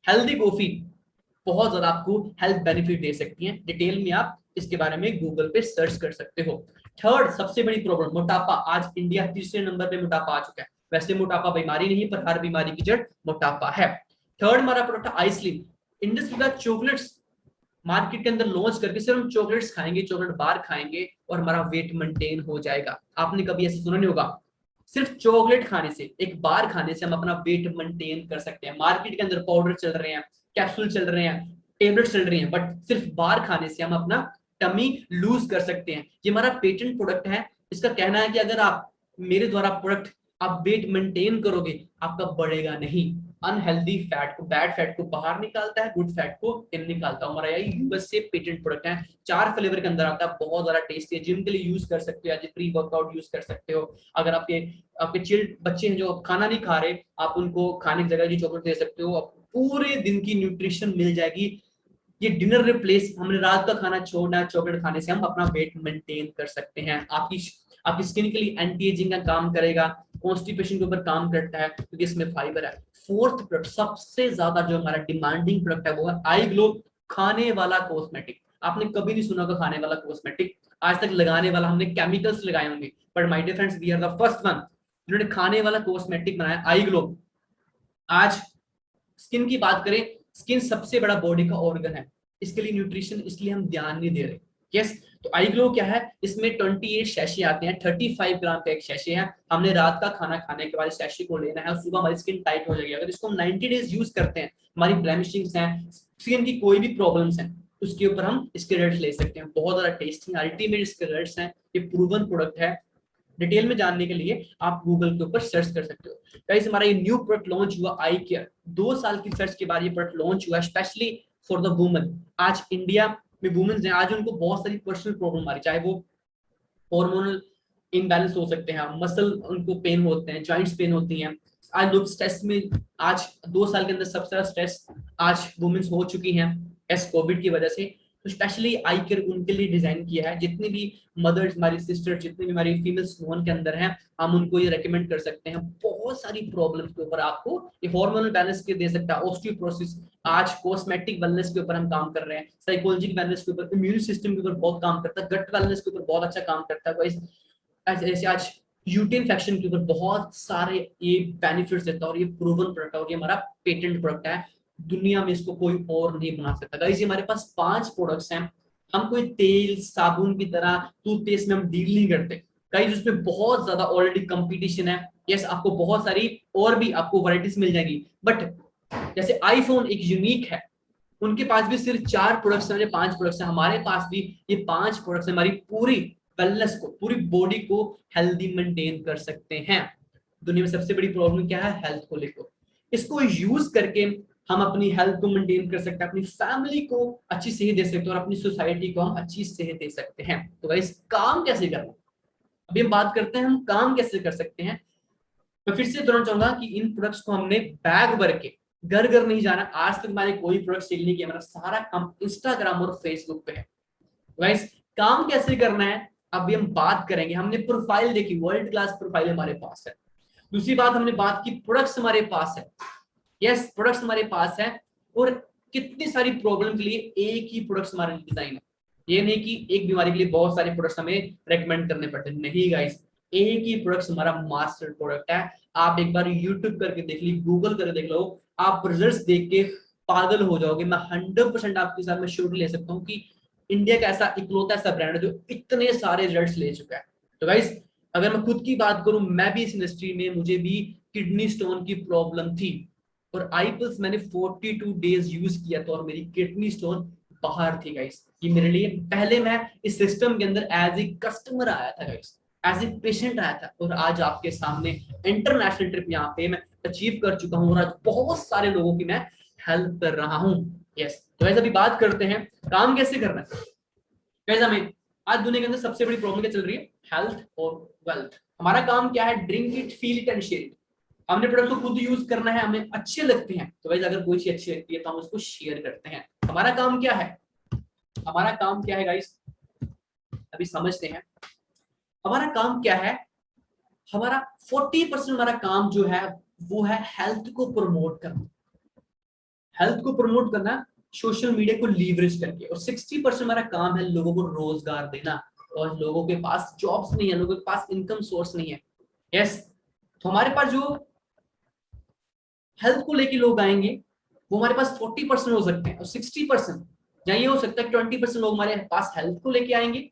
हेल्दी कॉफी बहुत ज्यादा आपको हेल्थ बेनिफिट दे सकती हैं। डिटेल में आप इसके बारे में गूगल पे सर्च कर सकते हो। थर्ड सबसे बड़ी प्रॉब्लम मोटापा। आज इंडिया तीसरे नंबर पे मोटापा आ चुका है। वैसे मोटापा बीमारी नहीं, पर हर बीमारी की जड़ मोटापा है। थर्ड हमारा प्रोडक्ट आइसलिन। इंडस्ट्री का चॉकलेट्स मार्केट के अंदर लॉन्च करके सिर्फ हम चॉकलेट्स खाएंगे, चॉकलेट बार खाएंगे और हमारा वेट मेंटेन हो जाएगा। आपने कभी ऐसा सुना नहीं होगा, सिर्फ चॉकलेट खाने से, एक बार खाने से हम अपना वेट मेंटेन कर सकते हैं। मार्केट के अंदर पाउडर चल रहे हैं, कैप्सूल चल रहे हैं, टेबलेट चल रही हैं, बट सिर्फ बार खाने से हम अपना टमी लूज कर सकते हैं। ये हमारा पेटेंट प्रोडक्ट है। इसका कहना है कि अगर आप मेरे द्वारा प्रोडक्ट आप वेट मेंटेन करोगे, आपका बढ़ेगा नहीं। अनहेल्दी फैट को, बैड फैट को बाहर निकालता है, गुड फैट को इन निकालता है। हमारा यही यूएस से पेटेंट प्रोडक्ट है। 4 फ्लेवर के अंदर आता है, बहुत ज्यादा टेस्टी है। जिम के लिए यूज कर सकते हो, एज प्री वर्कआउट यूज कर सकते हो। अगर आपके आपके चिल्ड बच्चे हैं जो खाना नहीं खा रहे, आप उनको खाने की जगह ये चॉकलेट दे सकते हो, पूरे दिन की न्यूट्रिशन मिल जाएगी। ये डिनर रिप्लेस, हमने रात का खाना छोड़ना है, चॉकलेट खाने से हम अपना वेट मेंटेन कर सकते हैं। आपकी स्किन के लिए एंटी एजिंग का काम करेगा, कॉन्स्टिपेशन के ऊपर काम करता है क्योंकि इसमें फाइबर है। फोर्थ प्रोडक्ट सबसे ज्यादा जो हमारा डिमांडिंग प्रोडक्ट है वो है आई ग्लो खाने वाला कॉस्मेटिक। आपने कभी नहीं सुना होगा खाने वाला कॉस्मेटिक, आज तक लगाने वाला हमने केमिकल्स लगाए होंगे, but my dear friends we are the first one जिन्होंने खाने वाला कॉस्मेटिक बनाया, आई ग्लो। आज स्किन की बात करें, स्किन सबसे बड़ा बॉडी का ऑर्गन है, इसके लिए न्यूट्रिशन इसलिए हम ध्यान नहीं दे रहे। यस, तो आई ग्लो क्या है, इसमें 28 शैशे आते हैं, 35 ग्राम का एक शैशे है। हमने रात का खाना खाने के बाद शैशे को लेना है और सुबह हमारी स्किन टाइट हो जाएगी। अगर इसको हम 90 डेज यूज करते हैं, हमारी ब्लेमिशिंग्स हैं, स्किन की कोई भी प्रॉब्लम्स हैं, उसके ऊपर हम इसके रिजल्ट ले सकते हैं। बहुत ज्यादा टेस्टी अल्टीमेट इसके रिजल्ट्स हैं। ये प्रूवन प्रोडक्ट है। डिटेल में जानने के लिए आप गूगल के ऊपर सर्च कर सकते हो। गाइस हमारा ये न्यू प्रोडक्ट लॉन्च हुआ आई केयर, 2 साल की सर्च के बाद ये प्रोडक्ट लॉन्च हुआ स्पेशली फॉर द वुमेन। आज इंडिया में वुमेन्स हैं, आज उनको बहुत सारी पर्सनल प्रॉब्लम आ रही, चाहे वो हार्मोनल इनबैलेंस हो सकते हैं, मसल उनको पेन होते हैं, जॉइंट्स पेन होती हैं। आज लोग स्ट्रेस में, आज 2 साल के अंदर सबसे ज्यादा स्ट्रेस आज वुमेन्स हो चुकी हैं एस कोविड की वजह से। तो स्पेशली आई केयर उनके लिए डिजाइन किया है। जितनी भी मदर्स, हमारी सिस्टर, जितनी भी हमारी फीमेल्स नोन के अंदर हैं, हम उनको ये रेकमेंड कर सकते हैं। बहुत सारी प्रॉब्लम्स के ऊपर आपको ये हार्मोनल बैलेंस के दे सकता है, ऑस्टियोपोरोसिस, आज कॉस्मेटिक वेलनेस के ऊपर हम काम कर रहे हैं, साइकोलॉजिकल वेलनेस के ऊपर, इम्यून सिस्टम के ऊपर बहुत काम करता है, गट वेलनेस के ऊपर बहुत अच्छा काम करता है। ऐसे आज यूटी इन्फेक्शन के ऊपर बहुत सारे ये बेनिफिट्स देता है और ये प्रूवन प्रोडक्ट है और ये हमारा पेटेंट प्रोडक्ट है। दुनिया में इसको कोई और नहीं बना सकता। गाइस ये हमारे पास 5 प्रोडक्ट्स हैं। हम कोई तेल साबुन की तरह टूथपेस्ट में हम डील नहीं करते। गाइस उसमें बहुत ज्यादा ऑलरेडी कंपटीशन है। यस, आपको बहुत सारी और भी आपको वैरायटीज मिल जाएगी, बट जैसे आईफोन एक यूनिक है, उनके पास भी सिर्फ 4 प्रोडक्ट्स हैं, 5 प्रोडक्ट्स हैं। हमारे पास भी ये 5 प्रोडक्ट्स हमारी पूरी वेलनेस को, पूरी बॉडी को हेल्दी मेंटेन कर सकते हैं। दुनिया में सबसे बड़ी प्रॉब्लम क्या है, हेल्थ को लेकर। इसको यूज करके हम अपनी हेल्थ को मेंटेन कर सकते हैं, अपनी फैमिली को अच्छी सेहत दे सकते हैं और अपनी सोसाइटी को हम अच्छी सेहत दे सकते हैं। तो गाइस काम कैसे करना, अभी हम बात करते हैं हम काम कैसे कर सकते हैं। मैं फिर से दोहराना चाहूंगा कि इन प्रोडक्ट्स को हमने बैग भर के घर घर नहीं जाना। आज तक मैंने कोई प्रोडक्ट सेल नहीं किया, मेरा सारा काम इंस्टाग्राम और फेसबुक पे है। गाइस काम कैसे करना है अभी हम बात करेंगे। हमने प्रोफाइल देखी, वर्ल्ड क्लास प्रोफाइल हमारे पास है। दूसरी बात हमने बात की, प्रोडक्ट्स हमारे पास है। यस, प्रोडक्ट्स हमारे पास है और कितनी सारी प्रॉब्लम के लिए एक ही प्रोडक्ट्स हमारे डिजाइन है। ये नहीं कि एक बीमारी के लिए बहुत सारे प्रोडक्ट्स हमें रेकमेंड करने पड़ते, नहीं गाइस, एक ही प्रोडक्ट्स हमारा मास्टर प्रोडक्ट है। आप एक बार यूट्यूब करके देख ली, गूगल करके देख लो, आप रिजल्ट्स देख के पागल हो जाओगे। मैं 100% आपके साथ में श्योर ले सकता हूँ कि इंडिया का ऐसा इकलौता ऐसा ब्रांड है जो इतने सारे रिजल्ट्स ले चुका है। तो गाइस अगर मैं खुद की बात करूं, मैं भी इस इंडस्ट्री में, मुझे भी किडनी स्टोन की प्रॉब्लम थी और आईपिल्स मैंने 42 डेज यूज किया था और मेरी किडनी स्टोन बाहर थी गाइस। ये मेरे लिए, पहले मैं इस सिस्टम के अंदर एज ए कस्टमर आया था गाइस, एज ए पेशेंट आया था, और आज आपके सामने इंटरनेशनल ट्रिप यहाँ पे मैं अचीव कर चुका हूँ और आज बहुत सारे लोगों की मैं हेल्प कर रहा हूँ। यस, तो वैसे अभी बात करते हैं काम कैसे करना है गाइस। हमें आज दुनिया के अंदर सबसे बड़ी प्रॉब्लम क्या चल रही है, हेल्थ और वेल्थ। हमारा काम क्या है, drink it, feel it and share it. हमने प्रोडक्ट को खुद यूज करना है, हमें अच्छे लगते हैं तो गाइस अगर कोई चीज अच्छी लगती है तो हम उसको शेयर करते हैं। हमारा काम क्या है, हमारा काम क्या है गाइस, अभी समझते हैं हमारा काम क्या है। हमारा 40% हमारा काम जो है वो है हेल्थ को प्रमोट करना, हेल्थ को प्रमोट करना सोशल मीडिया को लीवरेज करके, और 60% हमारा काम है लोगों को रोजगार देना। और लोगों के पास जॉब्स नहीं है, लोगों के पास इनकम सोर्स नहीं है। यस, तो हमारे पास जो हेल्थ को लेके लोग आएंगे वो हमारे पास 40% हो सकते हैं, और 60% या ये हो सकता है 20% लोग हमारे पास हेल्थ को लेके आएंगे,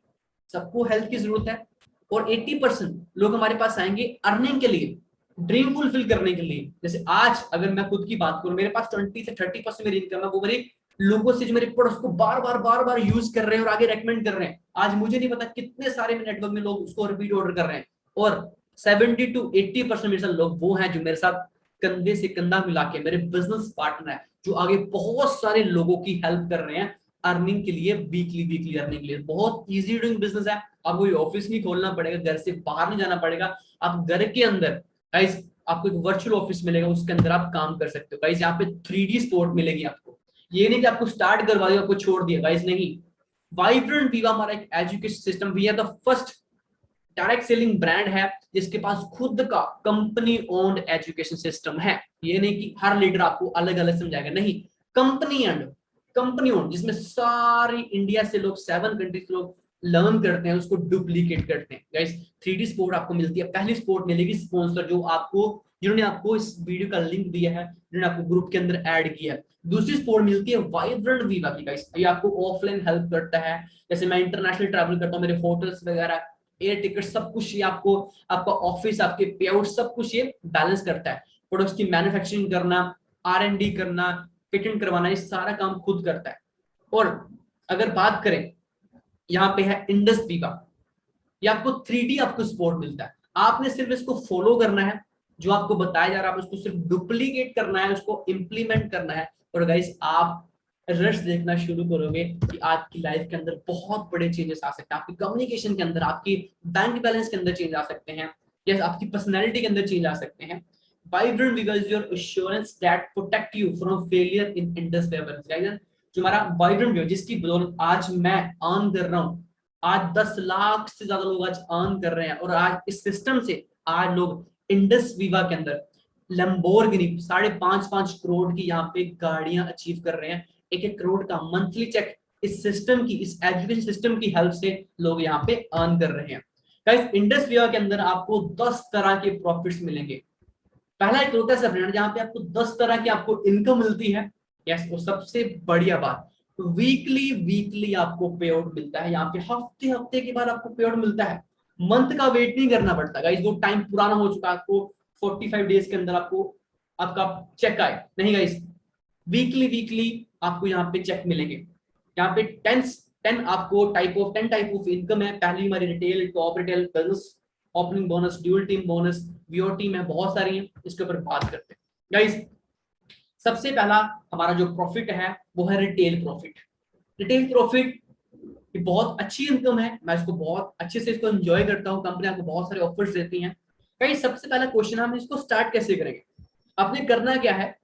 सबको हेल्थ की जरूरत है, और 80% लोग हमारे पास आएंगे अर्निंग के लिए, ड्रीम फुलफिल करने के लिए। जैसे आज अगर मैं खुद की बात करूं, मेरे पास 20 से 30% मेरी इनकम है, वो मेरे लोगों से जो मेरे प्रोडक्ट्स को बार बार यूज कर रहे हैं और आगे रेकमेंड कर रहे हैं। आज मुझे नहीं पता कितने सारे नेटवर्क में लोग उसको रिपीट ऑर्डर कर रहे हैं, और 70 to 80% मेरे साथ लोग वो हैं जो मेरे साथ कंधे से कंधा मिला के मेरे बिजनेस पार्टनर है, जो आगे बहुत सारे लोगों की हेल्प कर रहे हैं अर्निंग के लिए, वीकली अर्निंग के लिए। बहुत इजी डूइंग बिजनेस है, आपको कोई ऑफिस नहीं खोलना पड़ेगा, घर से बाहर नहीं जाना पड़ेगा, आप घर के अंदर गाइस आपको एक वर्चुअल ऑफिस मिलेगा, उसके अंदर आप काम कर सकते हो गाइस। यहाँ पे 3D सपोर्ट मिलेगी आपको, ये नहीं कि आपको स्टार्ट करवा दिया आपको छोड़ दिया गाइस, नहीं। वाइब्रेंट वीवा हमारा एक education system, we are the first direct selling brand है जिसके पास खुद का कंपनी ओन्ड एजुकेशन सिस्टम है। ये नहीं कि हर लीडर आपको अलग अलग समझाएगा, नहीं, कंपनी ओन्ड, जिसमें सारी इंडिया से लोग 7 कंट्री से लोग लर्न करते हैं, उसको डुप्लीकेट करते हैं गाइस। 3D सपोर्ट आपको मिलती है, पहली सपोर्ट मिलेगी स्पॉन्सर, जो आपको जिन्होंने आपको इस वीडियो का लिंक दिया है, जिन्होंने आपको ग्रुप के अंदर ऐड किया है। दूसरी सपोर्ट मिलती है वाइब्रेंट वीवा की गाइस, ये आपको ऑफलाइन हेल्प करता है। जैसे मैं इंटरनेशनल ट्रैवल करता हूँ, मेरे होटल्स वगैरह, एयर टिकट, सब कुछ ये आपको, आपका ऑफिस, आपके पे आउट, सब कुछ ये बैलेंस करता है। प्रोडक्ट्स की मैन्युफैक्चरिंग करना, R&D करना, पेटेंट करवाना, ये सारा काम खुद करता है। और अगर बात करें, यहाँ पे है इंडस वीवा, ये आपको 3D आपको सपोर्ट मिलता है, आपने सिर्फ इसको फॉलो करना है, जो आपको बताया जा रहा है आप उसको सिर्फ डुप्लीकेट करना है, उसको इंप्लीमेंट करना है, और गाइस आप रिजल्ट्स देखना शुरू करोगे कि आपकी लाइफ के अंदर बहुत बड़े चेंजेस आ सकते हैं। आपकी कम्युनिकेशन के अंदर, आपकी बैंक बैलेंस के अंदर चेंज आ सकते हैं, या आपकी पर्सनैलिटी के अंदर चेंज आ सकते हैं। Vibrant Viva is your assurance that protect you from failure in Indus Viva. जो हमारा वाइब्रेंट वीवा, जिसकी बदौलत आज मैं अर्न कर रहा हूँ, आज 10 लाख से ज्यादा लोग आज अर्न कर रहे हैं, और आज इस सिस्टम से आज लोग इंडस वीवा के अंदर लंबोर्गिनी 5.5 करोड़ की यहाँ पे गाड़ियां अचीव कर रहे हैं, 1 करोड़ का मंथली चेक इस सिस्टम की, इस एजुकेशन सिस्टम की हेल्प से लोग यहाँ पे अर्न कर रहे हैं। गाइस इंडस वीवा के अंदर आपको 10 तरह के प्रॉफिट्स मिलेंगे। पहला एक होता है सब्सक्रिप्शन, जहाँ पे आपको 10 तरह की आपको इनकम मिलती है। यस, और सबसे बढ़िया बात, वीकली आपको पे आउट मिलता है। यहाँ पे हफ्ते के बाद आपको पे आउट मिलता है, मंथ का वेट नहीं करना पड़ता गाइस, वो टाइम पुराना हो चुका है, आपको 45 डेज के अंदर आपको आपका चेक आए, नहीं गाइस, वीकली आपको यहाँ पे चेक मिलेंगे। यहाँ पे 10 आपको टेन टाइप ऑफ इनकम है। पहली हमारी retail, top retail, business, opening bonus, dual team bonus, वीओ टीम है, बहुत सारी है, इसके ऊपर बात करते हैं गाइस। सबसे पहला हमारा जो प्रॉफिट है वो है रिटेल प्रॉफिट। रिटेल प्रॉफिट बहुत अच्छी इनकम है, मैं इसको बहुत अच्छे से इसको एंजॉय करता हूँ, कंपनी आपको बहुत सारे ऑफर्स देती हैं। कहीं सबसे पहला क्वेश्चन, हम इसको स्टार्ट कैसे करेंगे? आपने करना क्या है,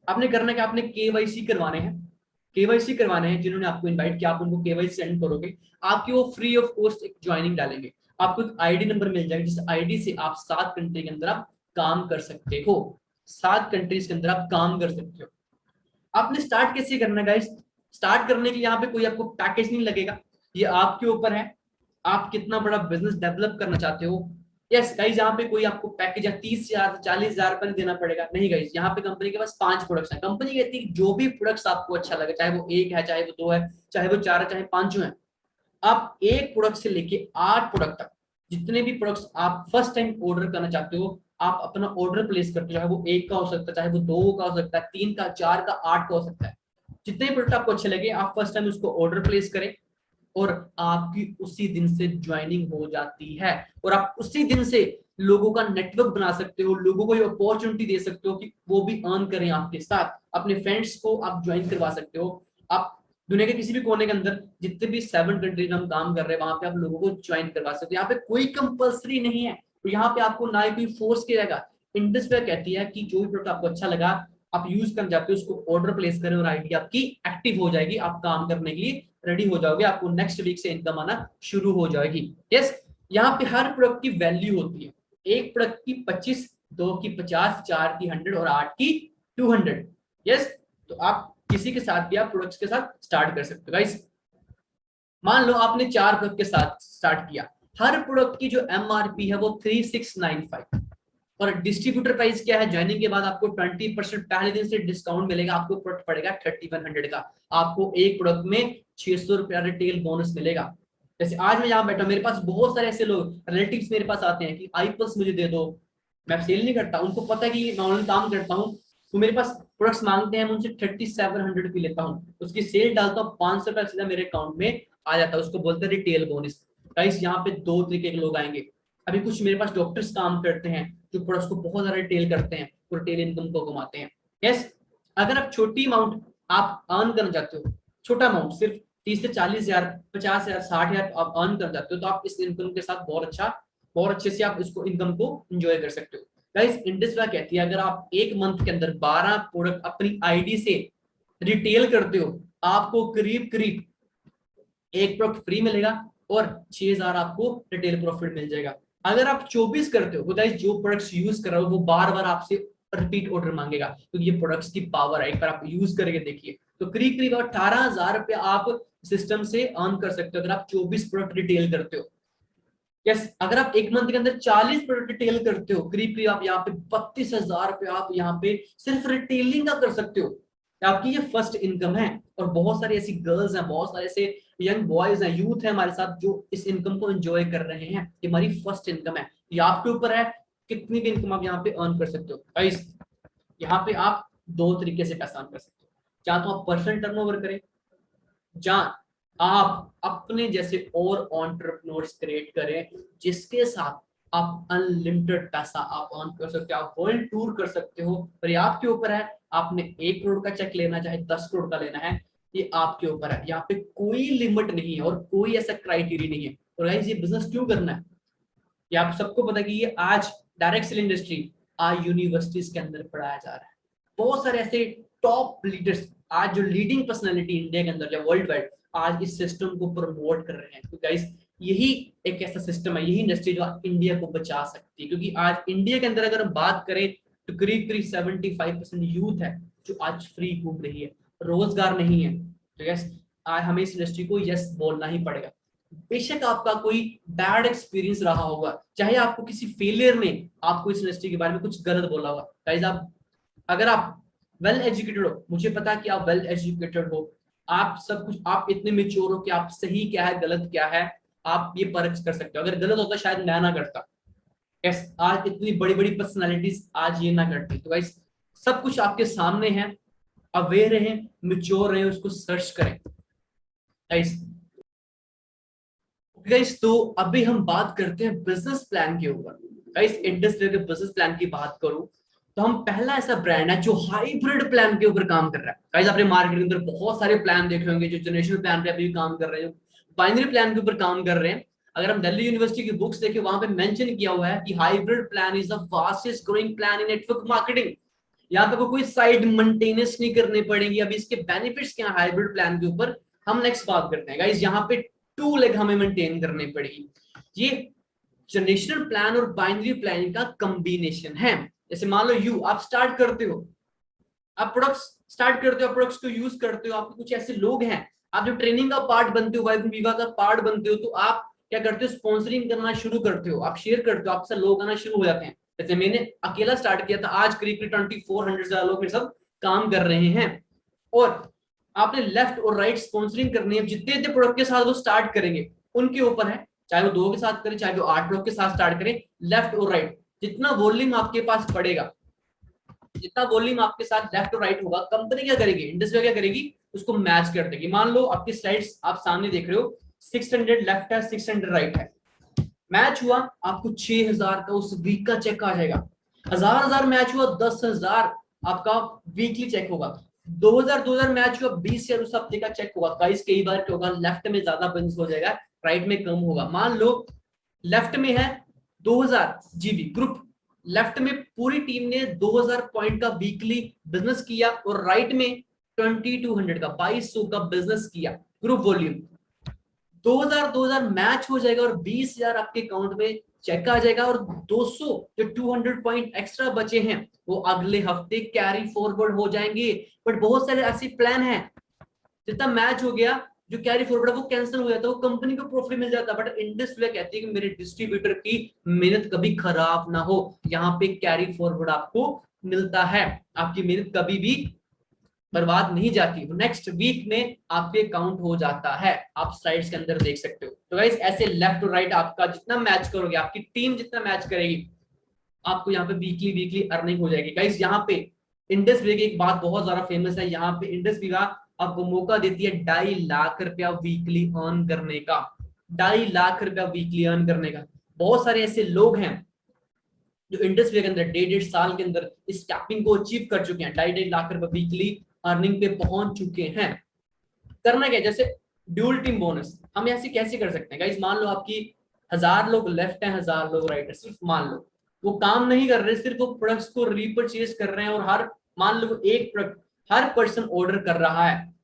आपने करना क्या, आपने केवाईसी करवाने हैं, केवाईसी करवाने हैं। जिन्होंने आपको इनवाइट किया आप उनको केवाईसी सेंड करोगे, आपकी वो फ्री ऑफ कॉस्ट एक ज्वाइनिंग डालेंगे, आपको एक आईडी नंबर मिल जाएगा, जिस आईडी से आप 7 कंट्री के अंदर आप काम कर सकते हो, 7 कंट्रीज के अंदर आप काम कर सकते हो। आपने स्टार्ट कैसे करना है गाइस? स्टार्ट करने के लिए यहाँ पे कोई आपको पैकेज नहीं लगेगा, ये आपके ऊपर है, आप कितना बड़ा बिजनेस डेवलप करना चाहते हो। यस गाइस, यहाँ पे कोई आपको पैकेज या 30,000 40,000 रुपए देना पड़ेगा, नहीं गाइस। यहाँ पे कंपनी के पास 5 प्रोडक्ट्स हैं, कंपनी कहती है जो भी प्रोडक्ट्स आपको अच्छा लगे, चाहे वो 1 है, चाहे वो 2 है, चाहे वो 4 है, चाहे 5 है, आप 1 प्रोडक्ट से लेके 8 प्रोडक्ट तक, जितने भी प्रोडक्ट्स आप फर्स्ट टाइम ऑर्डर करना चाहते हो, आप अपना ऑर्डर प्लेस करते हो, चाहे वो 1 का हो सकता है, चाहे वो 2 का हो सकता है, 3 का, 4 का, 8 का हो सकता है। जितने प्रोडक्ट आपको अच्छे लगे आप फर्स्ट टाइम उसको ऑर्डर प्लेस करें, और आपकी उसी दिन से ज्वाइनिंग हो जाती है, और आप उसी दिन से लोगों का नेटवर्क बना सकते हो, लोगों को ये अपॉर्चुनिटी दे सकते हो कि वो भी अर्न करें आपके साथ, अपने फ्रेंड्स को आप ज्वाइन करवा सकते हो। आप दुनिया के किसी भी कोने के अंदर जितने भी 7 कंट्रीज में हम काम कर रहे हैं वहां पे आप लोगों को ज्वाइन करवा सकते हो। यहाँ पे कोई कंपल्सरी नहीं है, तो यहाँ पे आपको ना ही कोई फोर्स किया। इंडस पे कहती है कि जो भी प्रोडक्ट आपको अच्छा लगा आप यूज कर जाते हो, उसको ऑर्डर प्लेस करें और आईडी आपकी एक्टिव हो जाएगी, आप काम करने के लिए रेडी हो जाओगे, आपको नेक्स्ट वीक से इनकम आना शुरू हो जाएगी। यस, यहाँ पे हर प्रोडक्ट की वैल्यू होती है, एक प्रोडक्ट की 25, 2 की 50, 4 की 100 और 8 की 200। यस, तो आप किसी के साथ भी आप प्रोडक्ट्स के साथ स्टार्ट कर सकते हो। गाइस मान लो आपने 4 प्रोडक्ट के साथ स्टार्ट किया, हर प्रोडक्ट की जो एमआरपी है वो 3695 और डिस्ट्रीब्यूटर प्राइस क्या है, ज्वाइनिंग के बाद आपको 20% पहले दिन से डिस्काउंट मिलेगा, आपको प्रोडक्ट पड़ेगा 3100 का, आपको एक प्रोडक्ट में 600 रुपया रिटेल बोनस मिलेगा। जैसे आज मैं यहाँ बैठा, मेरे पास बहुत सारे ऐसे लोग रिलेटिव्स मेरे पास आते हैं कि आईपल्स मुझे दे दो, मैं सेल नहीं करता, उनको पता है कि मैं ऑनलाइन काम करता हूँ, तो मेरे पास प्रोडक्ट्स मांगते हैं, मैं उनसे 3700 की लेता हूँ, उसकी सेल डालता हूँ, 500 रुपया सीधा मेरे अकाउंट में आ जाता है, उसको बोलते हैं रिटेल बोनस। गाइस यहाँ पे 2 तरीके के लोग आएंगे। अभी कुछ मेरे पास डॉक्टर्स काम करते हैं जो प्रोडक्ट्स को बहुत ज्यादा रिटेल करते हैं, तो रिटेल इनकम को कमाते हैं। यस, अगर आप छोटी अमाउंट आप अर्न करना चाहते हो, छोटा अमाउंट सिर्फ 30 से 40,000, 50,000, 60,000 आप अर्न करना चाहते हो, तो आप इस इनकम के साथ बहुत अच्छे से आप इसको इनकम को एंजॉय कर सकते हो। गाइस इंडस कहती है अगर आप एक मंथ के अंदर 12 प्रोडक्ट अपनी आईडी से रिटेल करते हो, आपको करीब करीब एक प्रोडक्ट फ्री मिलेगा और 6000 आपको रिटेल प्रॉफिट मिल जाएगा। अगर आप 24 करते हो तो गाइस जो प्रोडक्ट्स यूज कर रहे हो वो बार बार आपसे रिपीट ऑर्डर मांगेगा, क्योंकि ये प्रोडक्ट्स की पावर है, एक बार आप यूज करके देखिए, तो करीब करीब 18,000 रुपया आप सिस्टम से अर्न कर सकते हो अगर आप 24 प्रोडक्ट रिटेल करते हो। यस, अगर आप एक मंथ के अंदर 40 प्रोडक्ट रिटेल करते हो, करीब करीब आप यहाँ पे 32,000 रुपया आप यहाँ पे सिर्फ रिटेलिंग का कर सकते हो। आपकी ये फर्स्ट इनकम है, और बहुत सारी ऐसी गर्ल्स हैं, बहुत सारे ऐसे यंग बॉयज हैं, यूथ है हमारे साथ जो इस इनकम को एंजॉय कर रहे हैं, ये हमारी फर्स्ट इनकम है। ये आपके ऊपर है कितनी भी इनकम आप यहाँ पे अर्न कर सकते हो। गाइस यहाँ पे आप 2 तरीके से पैसा अर्न कर सकते हो, चाहे तो आप पर्सनल टर्नओवर करें, जहां आप अपने जैसे और एंटरप्रेन्योर्स क्रिएट करें जिसके साथ आप अनलिमिटेड पैसा आप अर्न कर सकते हो, आप वर्ल्ड टूर कर सकते हो, पर ये आपके ऊपर है, आपने 1 करोड़ का चेक लेना चाहे 10 करोड़ का लेना है, ये आपके ऊपर है। यहाँ पे कोई लिमिट नहीं है और कोई ऐसा क्राइटेरिया नहीं है। और गाइस ये बिजनेस क्यों करना है, ये आप सबको पता कि ये आज डायरेक्ट सेल इंडस्ट्री आज यूनिवर्सिटीज के अंदर पढ़ाया जा रहा है। बहुत सारे ऐसे टॉप लीडर्स आज जो लीडिंग पर्सनालिटी इंडिया के अंदर या वर्ल्ड वाइड आज इस सिस्टम को प्रमोट कर रहे हैं। तो गाइस यही एक ऐसा सिस्टम है, यही इंडस्ट्री जो इंडिया को बचा सकती है, क्योंकि आज इंडिया के अंदर अगर हम बात करें तो करीब करीब 75% यूथ है जो आज फ्री घूम रही है, रोजगार नहीं है। तो यस आज हमें इस इंडस्ट्री को यस बोलना ही पड़ेगा। बेशक आपका कोई बैड एक्सपीरियंस रहा होगा, चाहे आपको किसी फेलियर ने आपको इस इंडस्ट्री के बारे में कुछ गलत बोला होगा, गाइस आप अगर आप वेल एजुकेटेड हो, मुझे पता है कि आप वेल एजुकेटेड हो, आप सब कुछ आप इतने मेच्योर हो कि आप सही क्या है गलत क्या है आप ये परख कर सकते हो। अगर गलत होता शायद मैं ना करता, यस आज इतनी बड़ी बड़ी पर्सनालिटीज आज ये ना करती। तो गाइस सब कुछ आपके सामने है, अवेयर रहें, मेच्योर रहें, उसको सर्च करें। गाइस तो अभी हम बात करते हैं बिजनेस प्लान के ऊपर। गाइस इंडस्ट्री के बिजनेस प्लान की बात करूं तो हम पहला ऐसा ब्रांड है जो हाइब्रिड प्लान के ऊपर काम कर रहा है। गाइस आपने मार्केट के अंदर बहुत सारे प्लान देखे होंगे जो जनरेशनल प्लान पे अभी काम कर रहे हैं, बाइनरी प्लान के ऊपर काम कर रहे हैं। अगर हम दिल्ली यूनिवर्सिटी की बुक्स देखें वहां पे मेंशन किया हुआ है कि hybrid plan is the fastest growing plan in network marketing. यहाँ पे कोई साइड मेंटेनेंस नहीं करनी पड़ेगी। अभी इसके बेनिफिट्स क्या है हाइब्रिड प्लान के ऊपर हम नेक्स्ट बात करते हैं। गाइस यहाँ पे 2 लेग हमें मेंटेन करनी पड़ेगी। ये जनरेशनल प्लान और बाइनरी प्लान का कॉम्बिनेशन है। जैसे मान लो आप स्टार्ट करते हो, आप प्रोडक्ट्स स्टार्ट करते हो, प्रोडक्ट्स को यूज करते हो, आपके कुछ ऐसे लोग हैं आप जो ट्रेनिंग का पार्ट बनते हो, वाइफ विवा का पार्ट बनते हो, तो आप क्या करते हो स्पॉन्सरिंग करना शुरू करते हो, आप शेयर करते हो, आपसे लोग आना शुरू हो जाते हैं। जैसे मैंने अकेला स्टार्ट किया था, आज करीब 2400 से लोग मेरे साथ काम कर रहे हैं। और आपने लेफ्ट और राइट स्पॉन्सरिंग करनी है, जितने जितने प्रोडक्ट के साथ वो स्टार्ट करेंगे उनके ऊपर है, चाहे वो 2 के साथ करें चाहे वो 8 प्रोडक्ट के साथ स्टार्ट करें, लेफ्ट और राइट जितना वॉल्यूम आपके पास पड़ेगा, जितना वॉल्यूम आपके साथ लेफ्ट और राइट होगा, कंपनी क्या करेगी, इंडस्ट्री क्या करेगी, उसको मैच कर देगी। मान लो आपकी स्लाइड्स आप सामने देख रहे हो, 600 लेफ्ट है 600 राइट है, मैच हुआ आपको 6000 का उस वीक का चेक आ जाएगा। 1000 मैच हुआ 10,000 आपका वीकली चेक होगा। 2000 मैच हुआ, 20,000 उस हफ्ते का चेक होगा। गाइस कई बार क्या होगा, लेफ्ट में ज्यादा बिजनेस हो जाएगा, राइट में कम होगा। मान लो लेफ्ट में है 2000 जीबी ग्रुप, लेफ्ट में पूरी टीम ने 2000 पॉइंट का वीकली बिजनेस किया, और राइट में 2200 का 2200 का बिजनेस किया ग्रुप वॉल्यूम। 2000 मैच हो जाएगा और 20,000 आपके अकाउंट में चेक आ जाएगा, और 200 जो 200 पॉइंट एक्स्ट्रा बचे हैं वो अगले हफ्ते कैरी फॉरवर्ड हो जाएंगे। बट बहुत सारे ऐसे प्लान हैं, जितना मैच हो गया जो कैरी फॉरवर्ड वो कैंसिल हो जाता है, वो कंपनी को प्रॉफिट मिल जाता है। बट इंडस कहती है कि मेरे डिस्ट्रीब्यूटर की मेहनत कभी खराब ना हो, यहाँ पे कैरी फॉरवर्ड आपको मिलता है, आपकी मेहनत कभी भी बर्बाद नहीं जाती। नेक्स्ट वीक में आपके काउंट हो जाता है, आप स्लाइड्स के अंदर देख सकते हो। तो गाइस ऐसे लेफ्ट टू राइट आपका जितना मैच करोगे, आपकी टीम जितना मैच करेगी, आपको यहाँ पे वीकली वीकली अर्निंग हो जाएगी। गाइस यहाँ पे इंडस की एक बात बहुत ज्यादा फेमस है, यहाँ पे इंडस आपको मौका देती है 2.5 लाख रुपया वीकली अर्न करने का। 2.5 लाख रुपया वीकली अर्न करने का। बहुत सारे ऐसे लोग हैं जो इंडस्ट्री के अंदर 1.5 साल के अंदर इस कैपिंग को अचीव कर चुके हैं, 2.5 लाख रुपए वीकली अर्निंग पे पहुंच चुके हैं। करना क्या, जैसे ड्यूल टीम बोनस हम ऐसे कैसे कर सकते हैं गाइस। मान लो आपकी 1000 लोग लेफ्ट हैं, 1000 लोग राइट है, सिर्फ मान लो वो काम नहीं कर रहे, सिर्फ वो प्रोडक्ट्स को रीपरचेज कर रहे हैं, और हर मान लो एक प्रोडक्ट हर पर्सन ऑर्डर कर रहा है,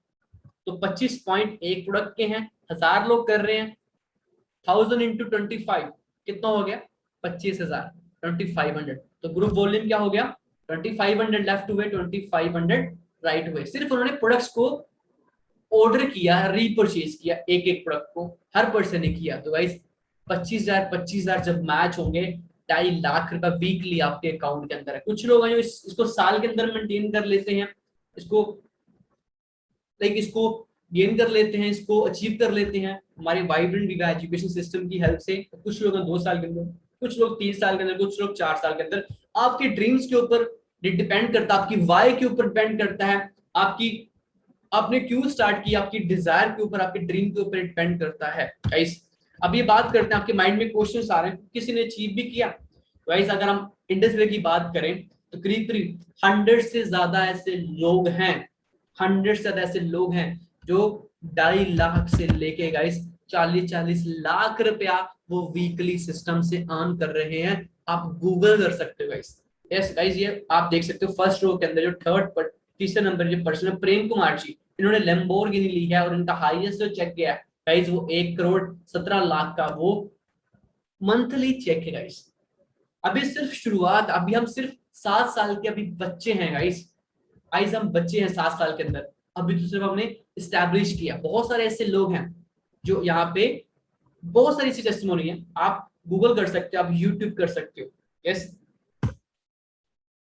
तो 25 पॉइंट एक प्रोडक्ट के हैं, 1000 लोग कर रहे हैं, 1000 इंटू 25 कितना हो गया, 25,000, 2500। तो ग्रुप वॉल्यूम क्या हो गया, 2500 लेफ्ट हुए, 2500 राइट हुए। सिर्फ उन्होंने प्रोडक्ट्स को ऑर्डर किया, रीपरचेज किया, एक एक प्रोडक्ट को हर पर्सन ने किया। तो गाइस 25,000 जब मैच होंगे, 2.5 लाख रुपए वीकली आपके अकाउंट के अंदर है। कुछ लोग हैं जो इसको साल के अंदर मेंटेन कर लेते हैं, इसको इसको गेन कर लेते हैं, इसको अचीव कर लेते हैं हमारे वाइब्रेंट विवा एजुकेशन सिस्टम की हेल्प से। कुछ लोग 2 साल के अंदर, कुछ लोग 3 साल के अंदर, कुछ लोग 4 साल के अंदर। आपके ड्रीम्स के ऊपर डिपेंड करता है, आपकी वाई के ऊपर डिपेंड करता है, आपकी आपने क्यों स्टार्ट किया, आपकी डिजायर के ऊपर, आपके ड्रीम के ऊपर डिपेंड करता है। गाइस अब ये बात करते हैं, आपके माइंड में क्वेश्चंस आ रहे हैं, किसी ने अचीव भी किया। गाइस अगर हम इंडस्ट्री की बात करें तो करीब करीब 100 से ज्यादा ऐसे लोग हैं, 100 से ज्यादा ऐसे लोग हैं जो 2.5 लाख से लेके गाइस 40-40 लाख रुपया वो वीकली सिस्टम से अर्न कर रहे हैं। आप गूगल कर सकते हो गाइस। यस गाइस ये आप देख सकते हो फर्स्ट रो के अंदर जो तीसरे नंबर जो पर्सन है प्रेम कुमार जी, इन्होंने लैम्बोर्गिनी ली है, और इनका हाईएस्ट जो चेक गया है गाइस वो 1,17,00,000 का वो मंथली चेक है गाइस। अभी सिर्फ शुरुआत, अभी हम सिर्फ 7 साल के अभी बच्चे हैं गाइस, गाइस हम बच्चे हैं 7 साल के अंदर, अभी तो सिर्फ हमने इस्टेब्लिश किया। बहुत सारे ऐसे लोग हैं जो यहाँ पे, बहुत सारी ऐसी टेस्टिमोनी है, आप गूगल कर सकते हो, आप यूट्यूब कर सकते हो। यस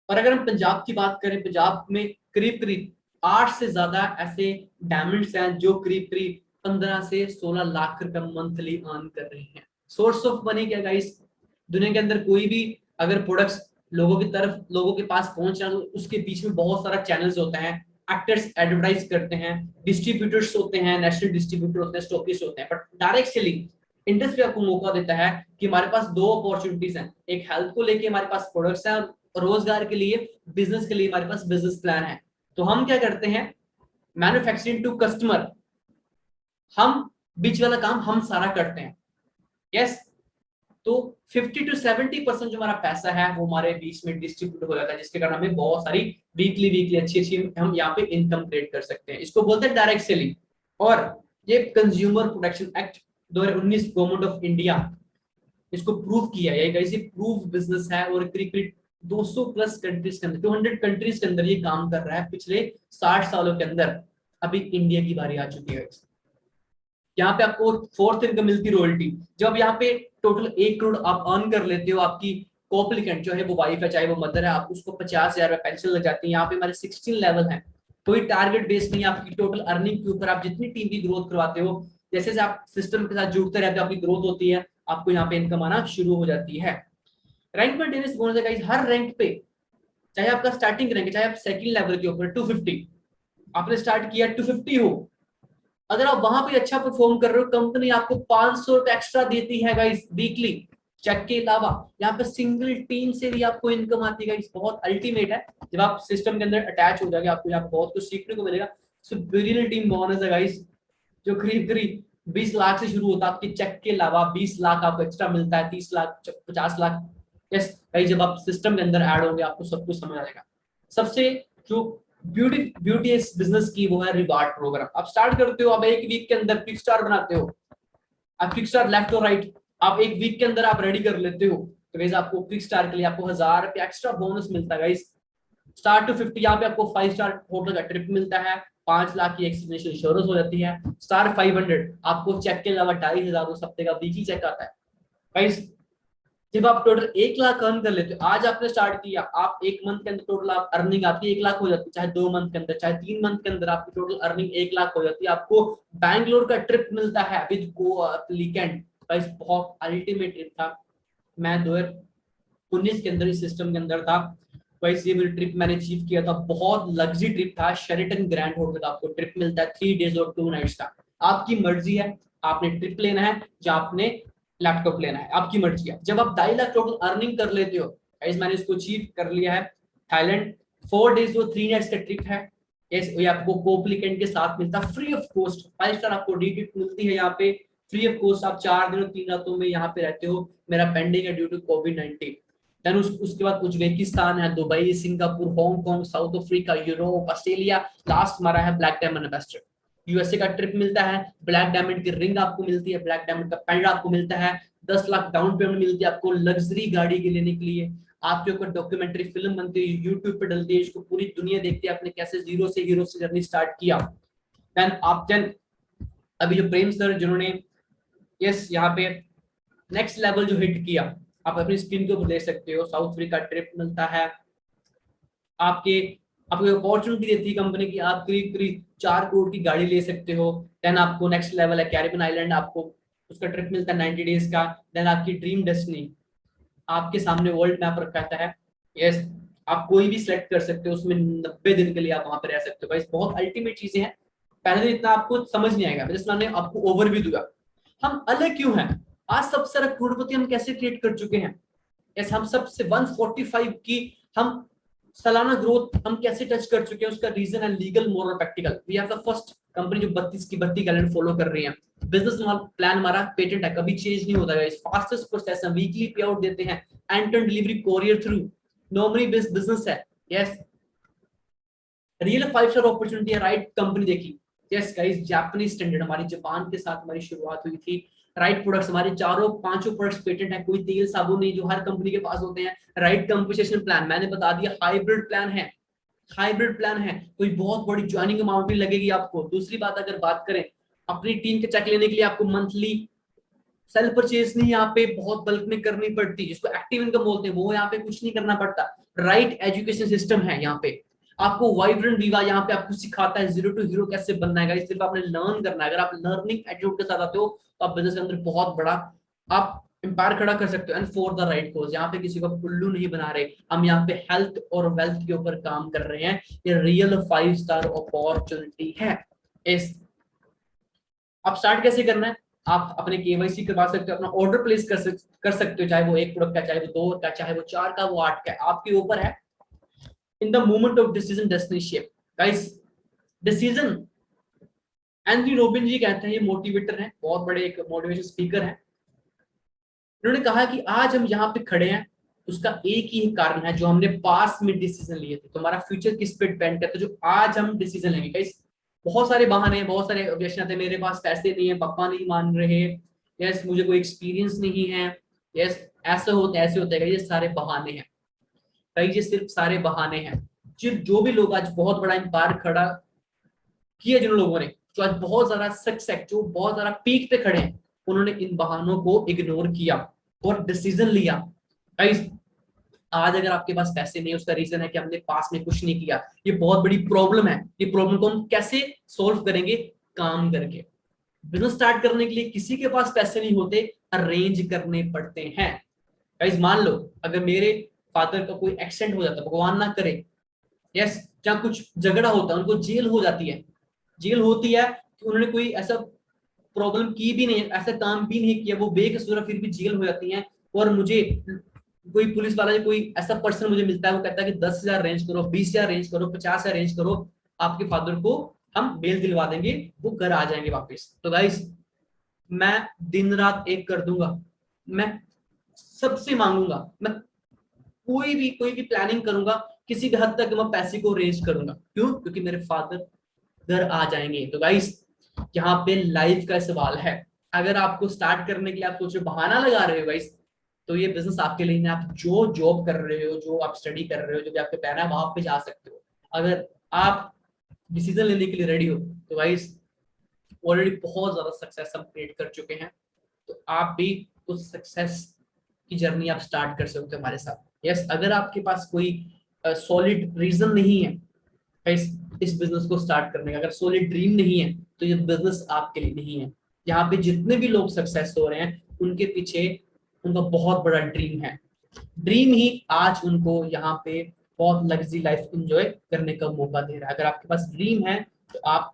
और अगर हम पंजाब की बात करें, पंजाब में करीब करीब 8 से ज्यादा ऐसे डायमंड्स हैं जो करीब करीब 15 से 16 लाख रुपए मंथली अर्न कर रहे हैं। सोर्स ऑफ मनी क्या गाइस, दुनिया के अंदर कोई भी अगर प्रोडक्ट्स लोगों की तरफ, लोगों के पास पहुंच रहा है, तो उसके पीछे में बहुत सारा चैनल्स होता है, एक्टर्स एडवर्टाइज करते हैं, डिस्ट्रीब्यूटर्स होते हैं, नेशनल डिस्ट्रीब्यूटर होते हैं, स्टॉकिस्ट होते हैं। बट डायरेक्ट सेलिंग इंडस्ट्री आपको मौका देता है कि हमारे पास 2 अपॉर्चुनिटीज हैं, एक हेल्थ को लेके हमारे पास प्रोडक्ट्स हैं, और रोजगार के लिए, बिजनेस के लिए हमारे पास बिजनेस प्लान है। तो हम क्या करते हैं, मैन्युफैक्चरिंग टू कस्टमर, हम बीच वाला काम हम सारा करते हैं। यस तो 50 to 70% जो हमारा पैसा है वो हमारे बीच में डिस्ट्रीब्यूट हो जाता है, जिसके कारण हमें बहुत सारी वीकली वीकली अच्छी अच्छी हम यहाँ पे इनकम क्रिएट कर सकते हैं। इसको बोलते हैं डायरेक्ट सेलिंग। और ये consumer protection act 2019 government of India इसको प्रूव किया है, ये प्रूव बिजनेस है, और करीब 200 प्लस कंट्रीज के अंदर, 200 कंट्रीज के अंदर ये काम कर रहा है पिछले 60 सालों के अंदर। अभी इंडिया की बारी आ चुकी है, यहाँ पे आपको 4th इनकम मिलती रॉयल्टी। जब यहाँ पे टोटल 1 करोड़ आप अर्न कर लेते हो, आपकी कोप्लिकेंट जो है वो वाइफ है चाहे वो मदर है, आप उसको 50,000 पेंशन लग जाती है। यहाँ पे हमारे 16 लेवल है, कोई टारगेट बेस नहीं है, आपकी टोटल अर्निंग के ऊपर आप जितनी टीम की ग्रोथ करवाते हो, जैसे जैसे आप सिस्टम के साथ जुड़ते रहते हो, आपकी ग्रोथ होती है, आपको यहाँ पे इनकम आना शुरू हो जाती है। रैंक मेंटेनेंस बोनस है हर रैंक पे, चाहे आपका स्टार्टिंग रैंक, चाहे आप सेकंड लेवल के ऊपर 250 आपने स्टार्ट किया 250 हो, अगर आप वहां पे अच्छा परफॉर्म कर रहे हो, कंपनी आपको 500 एक्स्ट्रा देती है गाइस वीकली, चेक के अलावा यहाँ पे सिंगल टीम से भी आपको इनकम आती है, बहुत अल्टीमेट है। जब आप सिस्टम के अंदर अटैच हो जाएंगे आपको यहाँ पे बहुत कुछ सीखने को मिलेगा। सो बिलियनर टीम बोनस है गाइस, जो करीब करीब 20 लाख से शुरू होता है। आपके चेक के अलावा 20 लाख आपको एक्स्ट्रा मिलता है, 30 लाख, 50 लाख। यस भाई, जब आप सिस्टम के अंदर ऐड होंगे आपको सब कुछ समझ आएगा। सबसे जो ब्यूटी इस बिजनेस की वो है रिवार्ड प्रोग्राम। आप स्टार्ट करते हो, आप एक वीक के अंदर क्विक स्टार बनाते हो, आप क्विक स्टार लेफ्ट और राइट आप एक वीक के अंदर आप रेडी कर लेते हो, तो गाइस आपको क्विक स्टार के लिए आपको 1000 रुपया एक्स्ट्रा बोनस मिलता है गाइस। स्टार टू 50 यहाँ पे आपको 5 स्टार होटल का ट्रिप मिलता है, 5 लाख की एक्सपीरियंस इंश्योरेंस हो जाती है। स्टार 500 आपको चेक के अलावा 2500 उस हफ्ते का वीकली चेक आता है गाइस। जब आप टोटल 1 लाख अर्न कर लेते हो, आज आपने स्टार्ट किया, आप एक मंथ के अंदर टोटल आप अर्निंग आपकी 1 लाख हो जाती है, चाहे 2 मंथ के अंदर चाहे 3 मंथ के अंदर आपकी टोटल अर्निंग 1 लाख हो जाती है। आपको बैंगलोर का ट्रिप मिलता है विद को एप्लीकेंट गाइस, बहुत अल्टीमेट ट्रिप था। मैं 2019 के अंदर इस सिस्टम के अंदर था गाइस, ये मेरी ट्रिप मैंने अचीव किया था, बहुत लग्जरी ट्रिप था। शेरेटन ग्रैंड होटल का आपको ट्रिप मिलता है 3 डेज और 2 नाइट्स का। आपकी मर्जी है, आपने ट्रिप लेना है या आपने लैपटॉप लेना है, आपकी मर्जी है। जब आप 2.5 लाख टोटल अर्निंग कर लेते हो गाइस, मैंने इसको अचीव कर लिया है। थाईलैंड 4 डेज और 3 नाइट्स का ट्रिप है। ये आपको कोप्लिकेंट के साथ मिलता है फ्री ऑफ कॉस्ट। 5 स्टार आपको डी मिलती है यहाँ पे फ्री ऑफ कॉस्ट। आप 4 दिन और 3 रातों में यहाँ पे रहते हो। मेरा पेंडिंग है ड्यू टू कोविड-19। देन उसके बाद उज्बेकिस्तान है, Dubai, Singapore, Hong Kong, south Africa, Europe, Australia, last हमारा है ब्लैक डायमंड एम्बेसडर। यूएसए का ट्रिप मिलता है, ब्लैक डायमंड की रिंग आपको मिलती है, ब्लैक डायमंड का पेंडेंट आपको मिलता है, 10 लाख डाउन पेमेंट मिलती है आपको लग्जरी गाड़ी के लेने के लिए। आपके ऊपर डॉक्यूमेंट्री फिल्म बनती है, यूट्यूब पे डलती है, इसको पूरी दुनिया देखती है आपने कैसे जीरो से हीरो से जर्नी स्टार्ट किया। देन अभी जो प्रेम सर जिन्होंने यस यहाँ पे नेक्स्ट लेवल जो हिट किया, आप अपनी स्क्रीन के ऊपर देख सकते हो। साउथ अफ्रीका ट्रिप मिलता है आपके, आपको अपॉर्चुनिटी देती है कंपनी की, आप करीब करीब 4 करोड़ की गाड़ी ले सकते हो। देन आपको नेक्स्ट लेवल है कैरिबियन आइलैंड, आपको उसका ट्रिप मिलता है 90 डेज का। देन आपकी ड्रीम डेस्टिनी, आपके सामने वर्ल्ड मैप रखा रहता है। यस, आप कोई भी सिलेक्ट कर सकते हो, उसमें 90 दिन के लिए आप वहां पर रह सकते हो गाइस। बहुत अल्टीमेट चीजें हैं, पहले दिन इतना आपको समझ नहीं आएगा, जैसे मैंने आपको ओवरव्यू दिया। हम अलग क्यों हैं, आज सबसे सारा करोड़पति हम कैसे क्रिएट कर चुके हैं। यस, हम सबसे 145 की हम सालाना ग्रोथ हम कैसे टच कर चुके हैं, उसका रीजन है legal, moral, practical. We are the first company जो 32 की 32 कैलेंडर फॉलो कर रही है। बिजनेस प्लान हमारा पेटेंट है, कभी चेंज नहीं होता है। फास्टेस्ट प्रोसेस है, वीकली पे आउट देते हैं, end to end delivery courier through, normally based business है। यस, रियल 5 स्टार अपॉर्चुनिटी है, राइट कंपनी देखी। यस गाइस, जापानीज स्टैंडर्ड, हमारी जापान के साथ हमारी शुरुआत हुई थी। राइट प्रोडक्ट्स, हमारे चारों पांचों प्रोडक्ट्स पेटेंट है, कोई तेल साबुन नहीं जो हर कंपनी के पास होते हैं। राइट कंपनसेशन प्लान मैंने बता दिया, हाइब्रिड प्लान है, हाइब्रिड प्लान है, कोई बहुत बड़ी ज्वाइनिंग अमाउंट नहीं लगेगी आपको। दूसरी बात, अगर बात करें अपनी टीम के चेक लेने के लिए, आपको मंथली सेल परचेज नहीं यहाँ पे बहुत बल्क में करनी पड़ती, जिसको एक्टिव इनकम बोलते हैं, वो यहाँ पे कुछ नहीं करना पड़ता। राइट एजुकेशन सिस्टम है यहाँ पे, आपको वाइब्रेंट वीवा यहाँ पे आपको सिखाता है जीरो टू हीरो कैसे बनना है। सिर्फ आपने लर्न करना है। अगर आप लर्निंग एटीट्यूड के साथ आते हो तो आप बिजनेस के अंदर बहुत बड़ा आप एम्पायर खड़ा कर सकते हो। And for the right cause, यहाँ पे किसी को उल्लू नहीं बना रहे हम, यहाँ पे हेल्थ और वेल्थ के ऊपर काम कर रहे हैं। ये रियल 5 स्टार अपॉर्चुनिटी है। इस आप स्टार्ट कैसे करना है, आप अपने केवाईसी करवा सकते हो, अपना ऑर्डर प्लेस कर सकते हो, चाहे वो 1 प्रोडक्ट का, चाहे वो 2 का, चाहे वो 4 का, वो 8 का, आपके ऊपर है। In the moment of decision destiny shape guys, decision Anthony Robin ji कहते हैं, ये मोटिवेटर हैं, बहुत बड़े एक मोटिवेशन स्पीकर हैं। उन्होंने कहा कि आज हम यहाँ पे खड़े हैं उसका एक ही कारण है, जो हमने पास में डिसीजन लिए थे। तुम्हारा फ्यूचर किस पे डिपेंड करता है, जो आज हम डिसीजन लेंगे गाइस। बहुत सारे बहाने हैं, बहुत सारे ऑब्जेक्शन आते हैं, मेरे पास पैसे नहीं है, पापा नहीं मान रहे, यस मुझे कोई एक्सपीरियंस नहीं है, यस ऐसे होते ऐसे होते हैं, ये सारे बहाने हैं भाई, ये सिर्फ सारे बहाने हैं। जो भी लोग आज बहुत बड़ा एम्पायर खड़ा किया, जिन लोगों ने जो आज बहुत ज्यादा सक्सेस, जो बहुत ज्यादा पीक पे खड़े हैं, उन्होंने इन बहानों को इग्नोर किया और डिसीजन लिया। गाइस, आज अगर आपके पास पैसे नहीं है, उसका रीजन है कि हमने पास में कुछ नहीं किया। ये बहुत बड़ी प्रॉब्लम है। ये प्रॉब्लम को हम कैसे सोल्व करेंगे, काम करके। बिजनेस स्टार्ट करने के लिए किसी के पास पैसे नहीं होते, अरेंज करने पड़ते हैं। गाइस, मान लो अगर मेरे फादर का कोई एक्सीडेंट हो जाता, भगवान ना करे, यस जहाँ कुछ झगड़ा होता है, उनको जेल हो जाती है, जेल होती है कि उन्होंने कोई ऐसा प्रॉब्लम की भी नहीं, ऐसा काम भी नहीं किया, वो बेकसूर फिर भी जेल हो जाती है, और मुझे कोई पुलिस वाला, कोई ऐसा पर्सन मुझे मिलता है, वो कहता है कि 10,000 अरेंज करो, 20,000 अरेंज करो, 50,000 अरेंज करो, आपके फादर को हम बेल दिलवा देंगे, वो घर आ जाएंगे वापस। तो गाइस मैं दिन रात एक कर दूंगा, मैं सबसे मांगूंगा, मैं कोई भी प्लानिंग करूंगा, किसी भी हद तक मैं पैसे को रेज करूंगा। क्यों? क्योंकि मेरे फादर घर आ जाएंगे। तो गाइस यहाँ पे लाइफ का सवाल है। अगर आपको स्टार्ट करने के लिए आप सोचो बहाना लगा रहे हो गाइस, तो ये बिजनेस आपके लिए नहीं। आप जो जॉब कर रहे हो, जो आप स्टडी कर रहे हो, जो भी आपके प्लान है, वहां पे जा सकते हो। अगर आप डिसीजन लेने के लिए रेडी हो तो गाइस ऑलरेडी बहुत ज्यादा सक्सेस हम क्रिएट कर चुके हैं। तो आप भी उस सक्सेस की जर्नी आप स्टार्ट कर सकते हो हमारे साथ। यस, अगर आपके पास कोई सॉलिड रीजन नहीं है इस बिजनेस को स्टार्ट करने का, अगर सॉलिड ड्रीम नहीं है, तो ये बिजनेस आपके लिए नहीं है। यहाँ पे जितने भी लोग सक्सेस हो रहे हैं, उनके पीछे उनका बहुत बड़ा ड्रीम है। ड्रीम ही आज उनको यहाँ पे बहुत लग्जरी लाइफ एंजॉय करने का मौका दे रहा है। अगर आपके पास ड्रीम है तो आप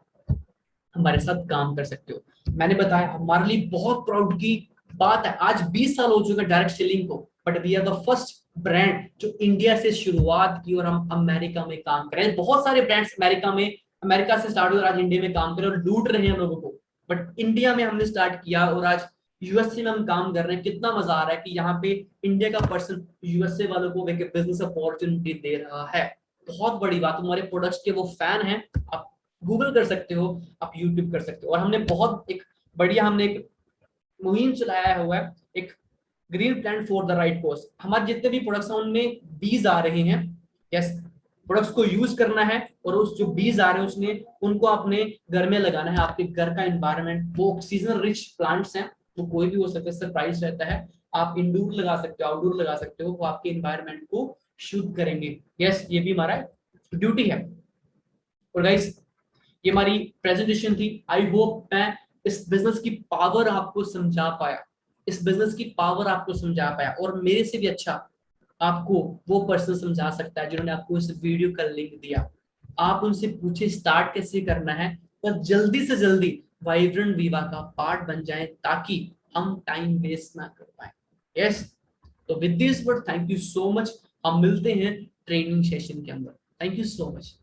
हमारे साथ काम कर सकते हो। मैंने बताया हमारे लिए बहुत प्राउड की बात है, आज 20 साल हो चुके हैं डायरेक्ट सेलिंग को, but we are the first brand जो इंडिया से शुरुआत की और हम अमेरिका में काम कर रहे हैं। बहुत सारे ब्रांड्स अमेरिका से स्टार्ट हुए और आज इंडिया में काम कर रहे हैं और लूट रहे हैं लोगों को, बट इंडिया में हमने स्टार्ट किया और आज यूएसए में हम काम कर रहे हैं। कितना मजा आ रहा है कि यहाँ पे इंडिया का पर्सन यूएसए वालों को एक बिजनेस अपॉर्चुनिटी दे रहा है। बहुत बड़ी बात। हमारे प्रोडक्ट्स के वो फैन हैं, आप गूगल कर सकते हो, आप यूट्यूब कर सकते हो। और हमने बहुत एक बढ़िया हमने एक मुहिम चलाया हुआ है, एक green plant for the right cause. हमारे जितने भी प्रोडक्ट्स हैं उनमें बीज आ रहे हैं। यस, प्रोडक्ट्स को यूज करना है और उस जो बीज आ रहे हैं उसमें उनको अपने घर में लगाना है। आपके घर का एनवायरनमेंट, वो ऑक्सीजन रिच प्लांट्स हैं, वो कोई भी हो सकता है, सरप्राइज रहता है। आप इंडोर लगा सकते हो, आउटडोर लगा सकते हो, वो आपके एनवायरनमेंट को शुद्ध करेंगे। यस, ये भी हमारा ड्यूटी है। और गाइस ये हमारी प्रेजेंटेशन थी। आई होप मैं इस बिजनेस की पावर आपको समझा पाया, इस बिजनेस की पावर आपको समझा पाया, और मेरे से भी अच्छा आपको वो पर्सन समझा सकता है जिन्होंने आपको इस वीडियो का लिंक दिया। आप उनसे पूछे स्टार्ट कैसे करना है और जल्दी से जल्दी वाइब्रेंट वीवा का पार्ट बन जाएं ताकि हम टाइम वेस्ट ना कर पाए। यस, तो with this word thank you so much. हम मिलते हैं ट्रेनिंग सेशन के अंदर। Thank you so much.